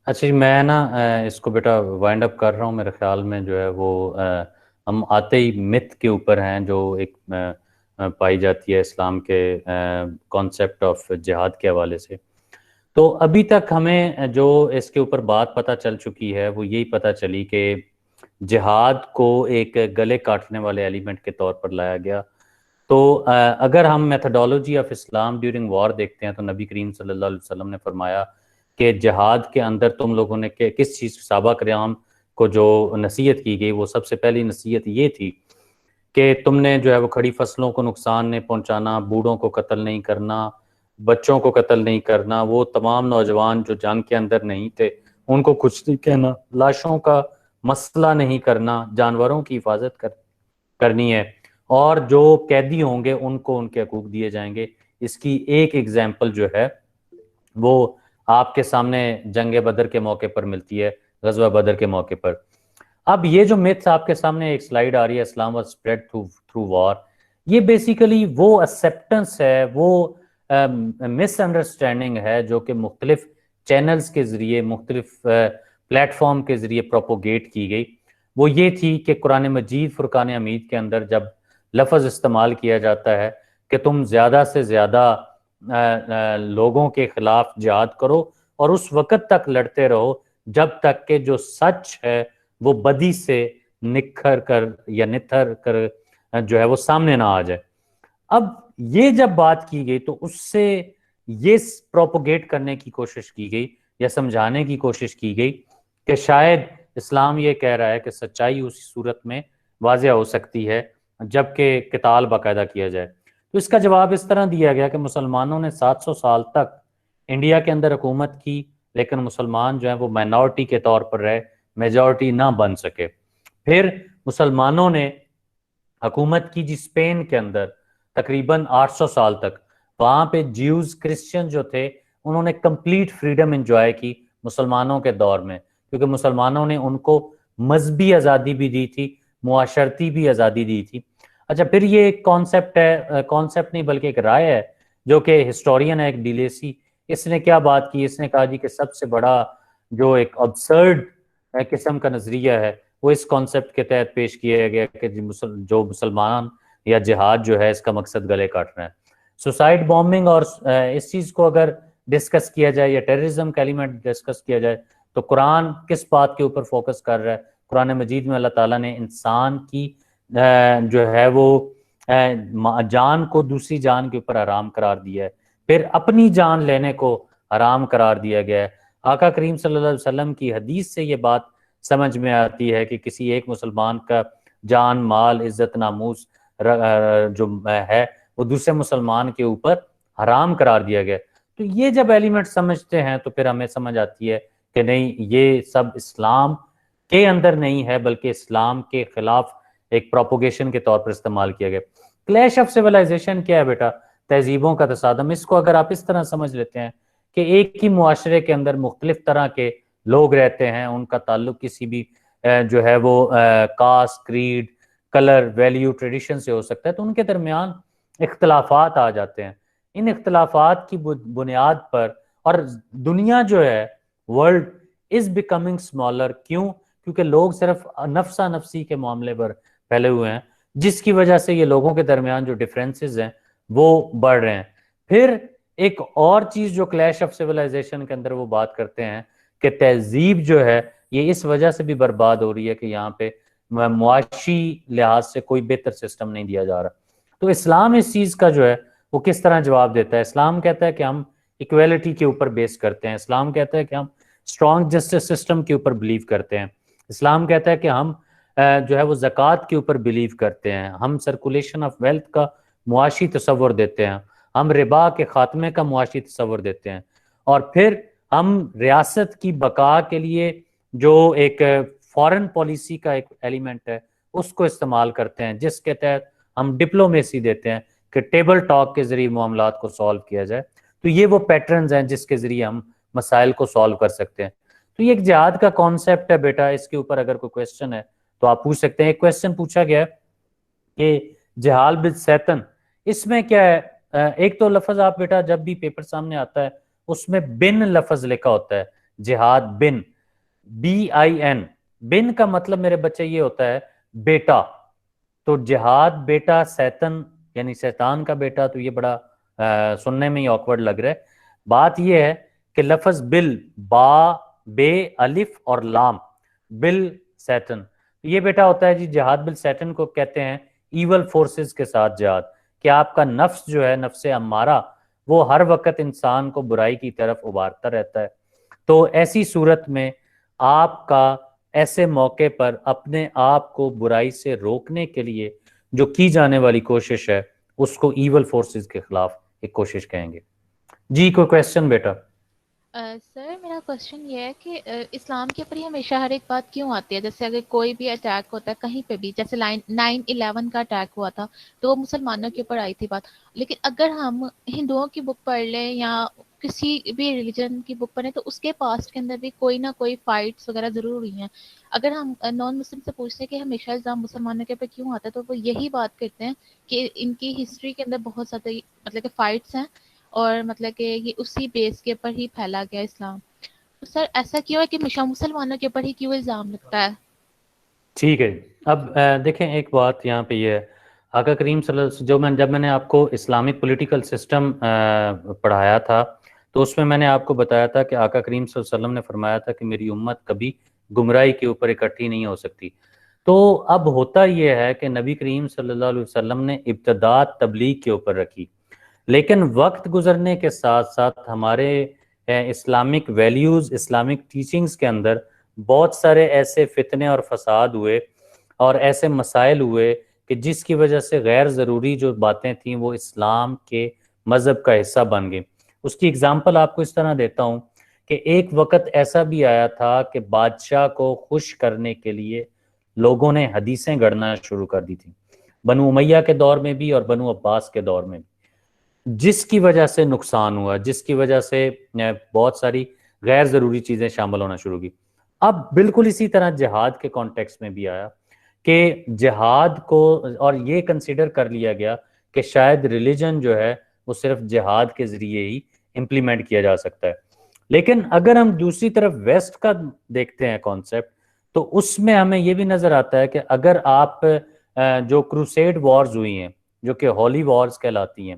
اچھا جی، میں نا اس کو بیٹا وائنڈ اپ کر رہا ہوں. میرے خیال میں جو ہے وہ ہم آتے ہی مت کے اوپر ہیں جو ایک پائی جاتی ہے اسلام کے کانسیپٹ آف جہاد کے حوالے سے. تو ابھی تک ہمیں جو اس کے اوپر بات پتہ چل چکی ہے وہ یہی پتہ چلی کہ جہاد کو ایک گلے کاٹنے والے ایلیمنٹ کے طور پر لایا گیا. تو اگر ہم methodology of Islam during war دیکھتے ہیں تو نبی کریم صلی اللہ علیہ وسلم نے فرمایا کہ جہاد کے اندر تم لوگوں نے کس چیز صحابہ کرام کو جو نصیحت کی گئی وہ سب سے پہلی نصیحت یہ تھی کہ تم نے جو ہے وہ کھڑی فصلوں کو نقصان نہیں پہنچانا، بوڑھوں کو قتل نہیں کرنا، بچوں کو قتل نہیں کرنا، وہ تمام نوجوان جو جنگ کے اندر نہیں تھے ان کو کچھ نہیں کہنا، لاشوں کا مسئلہ نہیں کرنا، جانوروں کی حفاظت کرنی ہے، اور جو قیدی ہوں گے ان کو ان کے حقوق دیے جائیں گے. اس کی ایک ایگزامپل جو ہے وہ آپ کے سامنے جنگ بدر کے موقع پر ملتی ہے، غزوہ بدر کے موقع پر. اب یہ جو میتھس آپ کے سامنے ایک سلائیڈ آ رہی ہے، اسلام واز اسپریڈ تھرو وار، یہ بیسیکلی وہ ایکسیپٹنس ہے، وہ مس انڈرسٹینڈنگ ہے جو کہ مختلف چینلز کے ذریعے، مختلف پلیٹ فارم کے ذریعے پروپوگیٹ کی گئی. وہ یہ تھی کہ قرآن مجید فرقان حمید کے اندر جب لفظ استعمال کیا جاتا ہے کہ تم زیادہ سے زیادہ لوگوں کے خلاف جہاد کرو اور اس وقت تک لڑتے رہو جب تک کہ جو سچ ہے وہ بدی سے نکھر کر یا نتھر کر جو ہے وہ سامنے نہ آ جائے. اب یہ جب بات کی گئی تو اس سے یہ پروپوگیٹ کرنے کی کوشش کی گئی یا سمجھانے کی کوشش کی گئی کہ شاید اسلام یہ کہہ رہا ہے کہ سچائی اسی صورت میں واضح ہو سکتی ہے جبکہ قتال باقاعدہ کیا جائے. تو اس کا جواب اس طرح دیا گیا کہ مسلمانوں نے 700 سال تک انڈیا کے اندر حکومت کی لیکن مسلمان جو ہیں وہ مائنورٹی کے طور پر رہے، میجورٹی نہ بن سکے. پھر مسلمانوں نے حکومت کی جی اسپین کے اندر تقریباً 800 سال تک، وہاں پہ جیوز کرسچن جو تھے انہوں نے کمپلیٹ فریڈم انجوائے کی مسلمانوں کے دور میں، کیونکہ مسلمانوں نے ان کو مذہبی آزادی بھی دی تھی، معاشرتی بھی آزادی دی تھی. اچھا، پھر یہ ایک کانسیپٹ ہے، کانسیپٹ نہیں بلکہ ایک رائے ہے جو کہ ہسٹورین ہے ایک ڈیلیسی، اس نے کیا بات کی، اس نے کہا جی کہ سب سے بڑا جو ایک ابسرڈ قسم کا نظریہ ہے وہ اس کانسیپٹ کے تحت پیش کیا گیا کہ جو مسلمان یا جہاد جو ہے اس کا مقصد گلے کاٹنا ہے. سوسائڈ بومبنگ اور اس چیز کو اگر ڈسکس کیا جائے یا ٹیررزم کا ایلیمنٹ ڈسکس کیا جائے تو قرآن کس بات کے اوپر فوکس کر رہا ہے؟ قرآن مجید میں اللہ تعالیٰ نے انسان کی جو ہے وہ جان کو دوسری جان کے اوپر حرام قرار دیا ہے، پھر اپنی جان لینے کو حرام قرار دیا گیا ہے. آقا کریم صلی اللہ علیہ وسلم کی حدیث سے یہ بات سمجھ میں آتی ہے کہ کسی ایک مسلمان کا جان، مال، عزت، ناموس جو ہے وہ دوسرے مسلمان کے اوپر حرام قرار دیا گیا. تو یہ جب ایلیمنٹ سمجھتے ہیں تو پھر ہمیں سمجھ آتی ہے کہ نہیں، یہ سب اسلام کے اندر نہیں ہے بلکہ اسلام کے خلاف ایک پروپوگیشن کے طور پر استعمال کیا گیا. کلیش آف سیولائزیشن کیا ہے بیٹا؟ تہذیبوں کا تصادم. اس کو اگر آپ اس طرح سمجھ لیتے ہیں کہ ایک ہی معاشرے کے اندر مختلف طرح کے لوگ رہتے ہیں، ان کا تعلق کسی بھی جو ہے وہ caste, creed, colour, value, tradition سے ہو سکتا ہے، تو ان کے درمیان اختلافات آ جاتے ہیں. ان اختلافات کی بنیاد پر، اور دنیا جو ہے ورلڈ از بیکمنگ اسمالر. کیوں؟ کیونکہ لوگ صرف نفسا نفسی کے معاملے پر پھیلے ہوئے ہیں، جس کی وجہ سے یہ لوگوں کے درمیان جو ڈفرینسز ہیں وہ بڑھ رہے ہیں. پھر ایک اور چیز جو کلیش آف سیولائزیشن کے اندر وہ بات کرتے ہیں کہ تہذیب جو ہے یہ اس وجہ سے بھی برباد ہو رہی ہے کہ یہاں پہ معاشی لحاظ سے کوئی بہتر سسٹم نہیں دیا جا رہا. تو اسلام اس چیز کا جو ہے وہ کس طرح جواب دیتا ہے؟ اسلام کہتا ہے کہ ہم ایکویلٹی کے اوپر بیس کرتے ہیں. اسلام کہتا ہے کہ ہم اسٹرانگ جسٹس سسٹم کے اوپر بلیو کرتے ہیں. اسلام کہتا ہے کہ ہم جو ہے وہ زکوٰۃ کے اوپر بلیو کرتے ہیں. ہم سرکولیشن آف ویلتھ کا معاشی تصور دیتے ہیں. ہم ربا کے خاتمے کا معاشی تصور دیتے ہیں. اور پھر ہم ریاست کی بقا کے لیے جو ایک فارن پالیسی کا ایک ایلیمنٹ ہے اس کو استعمال کرتے ہیں، جس کے تحت ہم ڈپلومیسی دیتے ہیں کہ ٹیبل ٹاک کے ذریعے معاملات کو سالو کیا جائے. تو یہ وہ پیٹرنز ہیں جس کے ذریعے ہم مسائل کو سالو کر سکتے ہیں. تو یہ ایک جہاد کا کانسیپٹ ہے بیٹا. اس کے اوپر اگر کوئی کویسچن ہے تو آپ پوچھ سکتے ہیں. ایک کویسچن پوچھا گیا ہے کہ جہاد بالسیطن، اس میں کیا ہے؟ ایک تو لفظ آپ بیٹا جب بھی پیپر سامنے آتا ہے اس میں بن لفظ لکھا ہوتا ہے، جہاد بن، BIN، بن کا مطلب میرے بچے یہ ہوتا ہے بیٹا. تو جہاد بیٹا سیتن یعنی شیطان کا بیٹا، تو یہ بڑا سننے میں ہی آکورڈ لگ رہا ہے. بات یہ ہے کہ لفظ بل، با، بے، الف اور لام، بل سیٹن، یہ بیٹا ہوتا ہے جی جہاد بل سیٹن کو کہتے ہیں ایول فورسز کے ساتھ جہاد، کہ آپ کا نفس جو ہے، نفس امارہ، وہ ہر وقت انسان کو برائی کی طرف ابھارتا رہتا ہے. تو ایسی صورت میں آپ کا ایسے موقع پر اپنے آپ کو برائی سے روکنے کے لیے جو کی جانے والی کوشش ہے اس کو ایول فورسز کے خلاف ایک کوشش کہیں گے. جی کوئی کویسچن بیٹا؟ سر میرا کوشچن یہ ہے کہ اسلام کے اوپر ہی ہمیشہ ہر ایک بات کیوں آتی ہے؟ جیسے اگر کوئی بھی اٹیک ہوتا ہے کہیں پہ بھی، جیسے 9/11 کا اٹیک ہوا تھا تو وہ مسلمانوں کے اوپر آئی تھی بات، لیکن اگر ہم ہندوؤں کی بک پڑھ لیں یا کسی بھی ریلیجن کی بک پڑھیں تو اس کے پاسٹ کے اندر بھی کوئی نہ کوئی فائٹس وغیرہ ضرور ہوئی ہیں. اگر ہم نان مسلم سے پوچھتے ہیں کہ ہمیشہ الزام مسلمانوں کے اوپر کیوں آتا ہے تو وہ یہی بات کرتے ہیں کہ ان کی ہسٹری کے اندر بہت زیادہ مطلب کہ فائٹس ہیں، اور مطلب کہ یہ اسی بیس کے اوپر ہی پھیلا گیا اسلام. تو سر ایسا کیوں ہے کہ ہمیشہ مسلمانوں کے اوپر ہی کیوں الزام لگتا ہے؟ ٹھیک ہے. اب دیکھیں ایک بات یہاں پہ یہ ہے، آقا کریم صلی اللہ علیہ وسلم جب میں نے آپ کو اسلامک پولیٹیکل سسٹم پڑھایا تھا تو اس میں نے آپ کو بتایا تھا کہ آقا کریم صلی اللہ علیہ وسلم نے فرمایا تھا کہ میری امت کبھی گمراہی کے اوپر اکٹھی نہیں ہو سکتی. تو اب ہوتا یہ ہے کہ نبی کریم صلی اللہ علیہ وسلم نے ابتدا تبلیغ کے اوپر رکھی، لیکن وقت گزرنے کے ساتھ ساتھ ہمارے اسلامک ویلیوز، اسلامک ٹیچنگز کے اندر بہت سارے ایسے فتنے اور فساد ہوئے اور ایسے مسائل ہوئے کہ جس کی وجہ سے غیر ضروری جو باتیں تھیں وہ اسلام کے مذہب کا حصہ بن گئی. اس کی اگزامپل آپ کو اس طرح دیتا ہوں کہ ایک وقت ایسا بھی آیا تھا کہ بادشاہ کو خوش کرنے کے لیے لوگوں نے حدیثیں گڑھنا شروع کر دی تھیں، بنو امیہ کے دور میں بھی اور بنو عباس کے دور میں بھی، جس کی وجہ سے نقصان ہوا، جس کی وجہ سے بہت ساری غیر ضروری چیزیں شامل ہونا شروع کی. اب بالکل اسی طرح جہاد کے کانٹیکس میں بھی آیا کہ جہاد کو اور یہ کنسیڈر کر لیا گیا کہ شاید ریلیجن جو ہے وہ صرف جہاد کے ذریعے ہی امپلیمنٹ کیا جا سکتا ہے. لیکن اگر ہم دوسری طرف ویسٹ کا دیکھتے ہیں کانسیپٹ تو اس میں ہمیں یہ بھی نظر آتا ہے کہ اگر آپ جو کروسیڈ وارز ہوئی ہیں جو کہ ہولی وارز کہلاتی ہیں،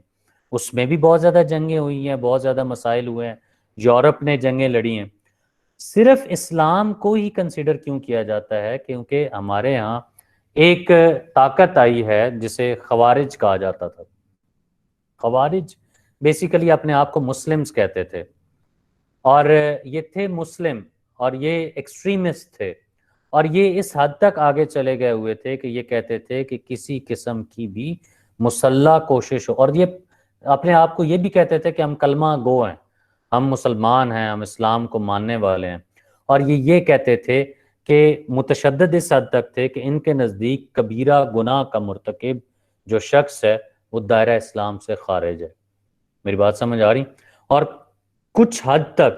اس میں بھی بہت زیادہ جنگیں ہوئی ہیں، بہت زیادہ مسائل ہوئے ہیں، یورپ نے جنگیں لڑی ہیں. صرف اسلام کو ہی کنسیڈر کیوں کیا جاتا ہے؟ کیونکہ ہمارے ہاں ایک طاقت آئی ہے جسے خوارج کہا جاتا تھا. خوارج بیسیکلی اپنے آپ کو مسلمز کہتے تھے، اور یہ تھے مسلم اور یہ ایکسٹریمسٹ تھے، اور یہ اس حد تک آگے چلے گئے ہوئے تھے کہ یہ کہتے تھے کہ کسی قسم کی بھی مسلح کوشش ہو، اور یہ اپنے آپ کو یہ بھی کہتے تھے کہ ہم کلمہ گو ہیں، ہم مسلمان ہیں، ہم اسلام کو ماننے والے ہیں، اور یہ کہتے تھے کہ متشدد اس حد تک تھے کہ ان کے نزدیک کبیرہ گناہ کا مرتکب جو شخص ہے وہ دائرہ اسلام سے خارج ہے. میری بات سمجھ آ رہی؟ اور کچھ حد تک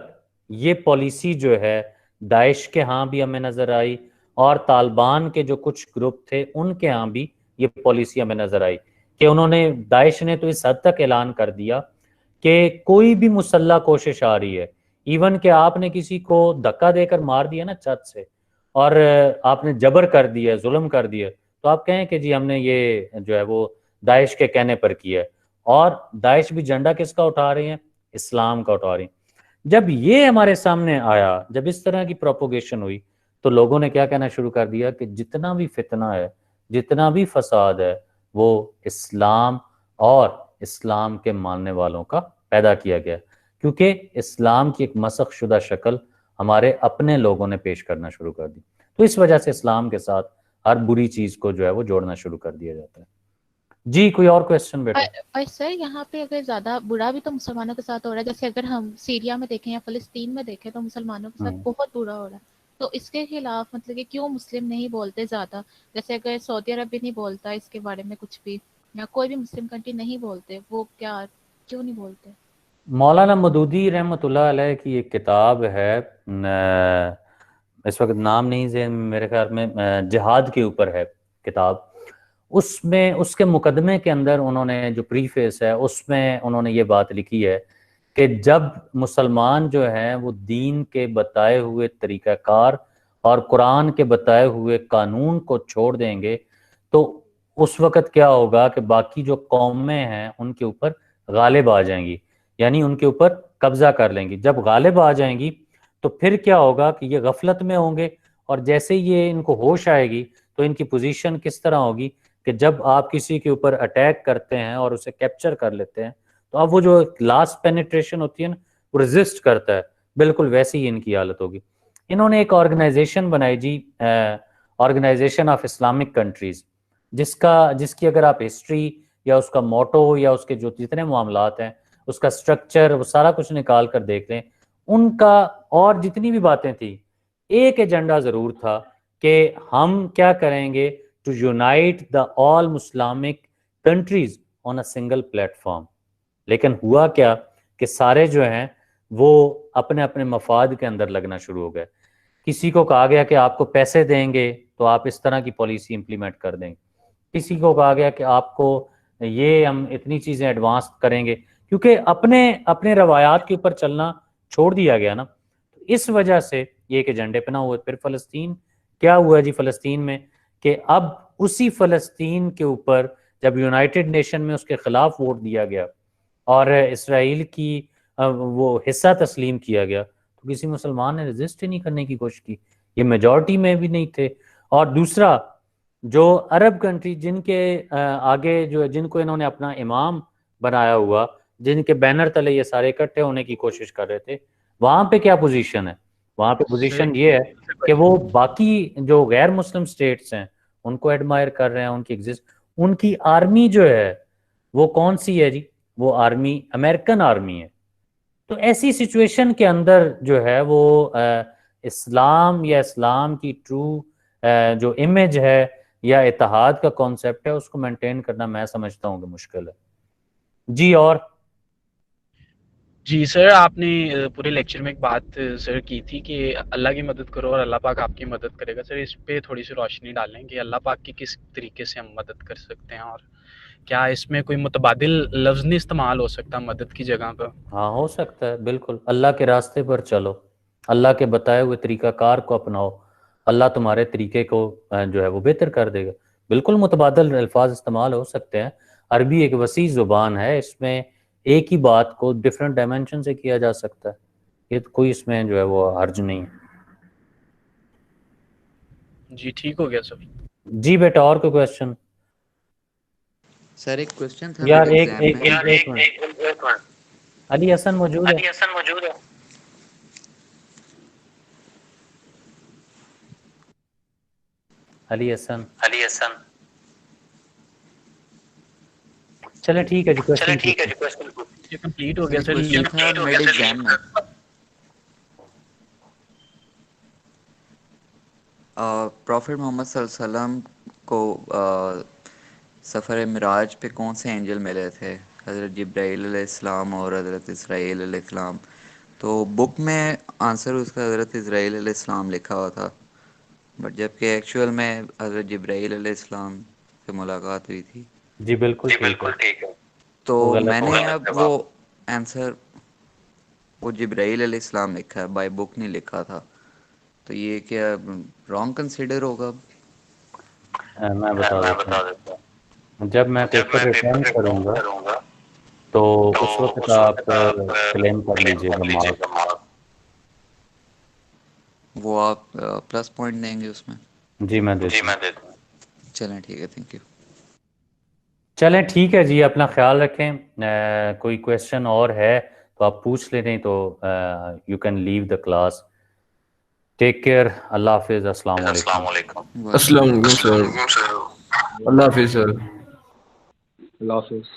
یہ پالیسی جو ہے داعش کے ہاں بھی ہمیں نظر آئی، اور طالبان کے جو کچھ گروپ تھے ان کے ہاں بھی یہ پالیسی ہمیں نظر آئی کہ انہوں نے، داعش نے تو اس حد تک اعلان کر دیا کہ کوئی بھی مسلح کوشش آ رہی ہے، ایون کہ آپ نے کسی کو دھکا دے کر مار دیا نا چھت سے، اور آپ نے جبر کر دیا، ظلم کر دیا، تو آپ کہیں کہ جی ہم نے یہ جو ہے وہ داعش کے کہنے پر کیا ہے. اور داعش بھی جھنڈا کس کا اٹھا رہی ہیں؟ اسلام کا اٹھا رہی ہیں. جب یہ ہمارے سامنے آیا، جب اس طرح کی پروپوگیشن ہوئی تو لوگوں نے کیا کہنا شروع کر دیا کہ جتنا بھی فتنہ ہے، جتنا بھی فساد ہے، وہ اسلام اور اسلام کے ماننے والوں کا پیدا کیا گیا، کیونکہ اسلام کی ایک مسخ شدہ شکل ہمارے اپنے لوگوں نے پیش کرنا شروع کر دی. تو اس وجہ سے اسلام کے ساتھ ہر بری چیز کو جو ہے وہ جوڑنا شروع کر دیا جاتا ہے. جی کوئی اور کویسچن بیٹا؟ اور سر یہاں پہ اگر زیادہ برا بھی تو مسلمانوں کے ساتھ ہو رہا ہے، جیسے اگر ہم سیریا میں دیکھیں یا فلسطین میں دیکھیں تو مسلمانوں کے ساتھ بہت برا ہو رہا ہے. تو اس کے خلاف مطلب کہ کیوں مسلم نہیں بولتے زیادہ؟ جیسے اگر سعودی عرب بھی نہیں بولتا اس کے بارے میں کچھ بھی، یا کوئی بھی مسلم کنٹری نہیں بولتے، وہ کیوں نہیں بولتے؟ مولانا مودودی رحمۃ اللہ علیہ کی ایک کتاب ہے، اس وقت نام نہیں ذہن میں، میرے خیال میں جہاد کے اوپر ہے کتاب. اس میں اس کے مقدمے کے اندر انہوں نے جو پریفیس ہے اس میں انہوں نے یہ بات لکھی ہے کہ جب مسلمان جو ہیں وہ دین کے بتائے ہوئے طریقہ کار اور قرآن کے بتائے ہوئے قانون کو چھوڑ دیں گے تو اس وقت کیا ہوگا کہ باقی جو قومیں ہیں ان کے اوپر غالب آ جائیں گی، یعنی ان کے اوپر قبضہ کر لیں گی۔ جب غالب آ جائیں گی تو پھر کیا ہوگا کہ یہ غفلت میں ہوں گے، اور جیسے یہ ان کو ہوش آئے گی تو ان کی پوزیشن کس طرح ہوگی کہ جب آپ کسی کے اوپر اٹیک کرتے ہیں اور اسے کیپچر کر لیتے ہیں تو اب وہ جو لاسٹ پینیٹریشن ہوتی ہے نا وہ ریزسٹ کرتا ہے، بالکل ویسی ہی ان کی حالت ہوگی۔ انہوں نے ایک آرگنائزیشن بنائی جی، آرگنائزیشن آف اسلامک کنٹریز، جس کی اگر آپ ہسٹری یا اس کا موٹو یا اس کے جو جتنے معاملات ہیں اس کا سٹرکچر وہ سارا کچھ نکال کر دیکھ لیں، ان کا اور جتنی بھی باتیں تھیں ایک ایجنڈا ضرور تھا کہ ہم کیا کریں گے to unite the all Muslim countries on a single platform. لیکن ہوا کیا کہ سارے جو ہیں وہ اپنے اپنے مفاد کے اندر لگنا شروع ہو گئے۔ کسی کو کہا گیا کہ آپ کو پیسے دیں گے تو آپ اس طرح کی پالیسی امپلیمنٹ کر دیں گے، کسی کو کہا گیا کہ آپ کو یہ ہم اتنی چیزیں ایڈوانس کریں گے، کیونکہ اپنے روایات کے اوپر چلنا چھوڑ دیا گیا نا۔ اس وجہ سے یہ ایک ایجنڈے پہ نہ ہوئے۔ پھر فلسطین کیا ہوا جی فلسطین میں کہ اب اسی فلسطین کے اوپر جب یونائٹڈ نیشن میں اس کے خلاف ووٹ دیا گیا اور اسرائیل کی وہ حصہ تسلیم کیا گیا تو کسی مسلمان نے رجسٹ ہی نہیں کرنے کی کوشش کی، یہ میجورٹی میں بھی نہیں تھے۔ اور دوسرا جو عرب کنٹری جن کے آگے جو جن کو انہوں نے اپنا امام بنایا ہوا، جن کے بینر تلے یہ سارے اکٹھے ہونے کی کوشش کر رہے تھے، وہاں پہ کیا پوزیشن ہے؟ وہاں پہ پوزیشن یہ ہے کہ وہ باقی جو غیر مسلم سٹیٹس ہیں ان کو ایڈمائر کر رہے ہیں، ان کی آرمی جو ہے وہ کون سی ہے جی؟ وہ آرمی امریکن آرمی ہے۔ تو ایسی سچویشن کے اندر جو ہے وہ اسلام یا اسلام کی ٹرو جو امیج ہے یا اتحاد کا کانسیپٹ ہے اس کو مینٹین کرنا میں سمجھتا ہوں کہ مشکل ہے جی۔ اور جی سر، آپ نے پورے لیکچر میں ایک بات سر کی تھی کہ اللہ کی مدد کرو اور اللہ پاک آپ کی مدد کرے گا۔ سر اس پہ تھوڑی سی روشنی ڈالیں کہ اللہ پاک کی کس طریقے سے ہم مدد کر سکتے ہیں، اور کیا اس میں کوئی متبادل لفظ نہیں استعمال ہو سکتا مدد کی جگہ پہ؟ ہاں ہو سکتا ہے، بالکل۔ اللہ کے راستے پر چلو، اللہ کے بتائے ہوئے طریقہ کار کو اپناؤ، اللہ تمہارے طریقے کو جو ہے وہ بہتر کر دے گا۔ بالکل متبادل الفاظ استعمال ہو سکتے ہیں، عربی ایک وسیع زبان ہے، اس میں ایک ہی بات کو ڈیفرنٹ ڈائمینشن سے کیا جا سکتا ہے، یہ کوئی اس میں جو ہے وہ حرج نہیں ہے۔ جی ٹھیک ہو گیا سر۔ جی بیٹا اور کوئی کویسچن؟ سر ایک کوشچن تھا یار میرے ایک ایگزام ایک میں۔ ایک منٹ، علی حسن موجود ہے؟ علی حسن چلیں ٹھیک ہے جی، کویسچن یہ کمپلیٹ ہو گیا سر ایک سر۔ کوشچن تھا میرے ایگزام میں، پروفٹ محمد صلی اللہ علیہ وسلم کو سفر معراج پہ کون سے اینجل ملے تھے؟ حضرت جبرائیل علیہ السلام اور حضرت اسرائیل علیہ السلام۔ تو بک میں آنسر اس کا حضرت اسرائیل علیہ السلام لکھا ہوا تھا، بٹ جبکہ ایکچوئل میں حضرت جبرائیل علیہ السلام سے ملاقات ہوئی تھی۔ جی بالکل ٹھیک ہے۔ تو وہ غلط میں نے ہے۔ اب وہ آنسر وہ جبرائیل علیہ السلام لکھا ہے، بائی بک نہیں لکھا تھا، تو یہ کیا رانگ کنسیڈر ہوگا؟ میں بتا دیتا ہوں، جب میں پیپر ریٹرن کروں گا تو اس وقت آپ کلیم کر لیجیے گا مارک۔ وہ آپ پلس پوائنٹ دیں گے اس میں؟ جی میں دیتا ہوں۔ چلیں ٹھیک ہے، تھینک یو۔ چلیں ٹھیک ہے جی، اپنا خیال رکھیں۔ کوئی کویسچن اور ہے تو آپ پوچھ لے رہے تو you can leave the class. Take care, اللہ حافظ، السلام علیکم۔ السلام علیکم سر، اللہ حافظ سر، اللہ حافظ۔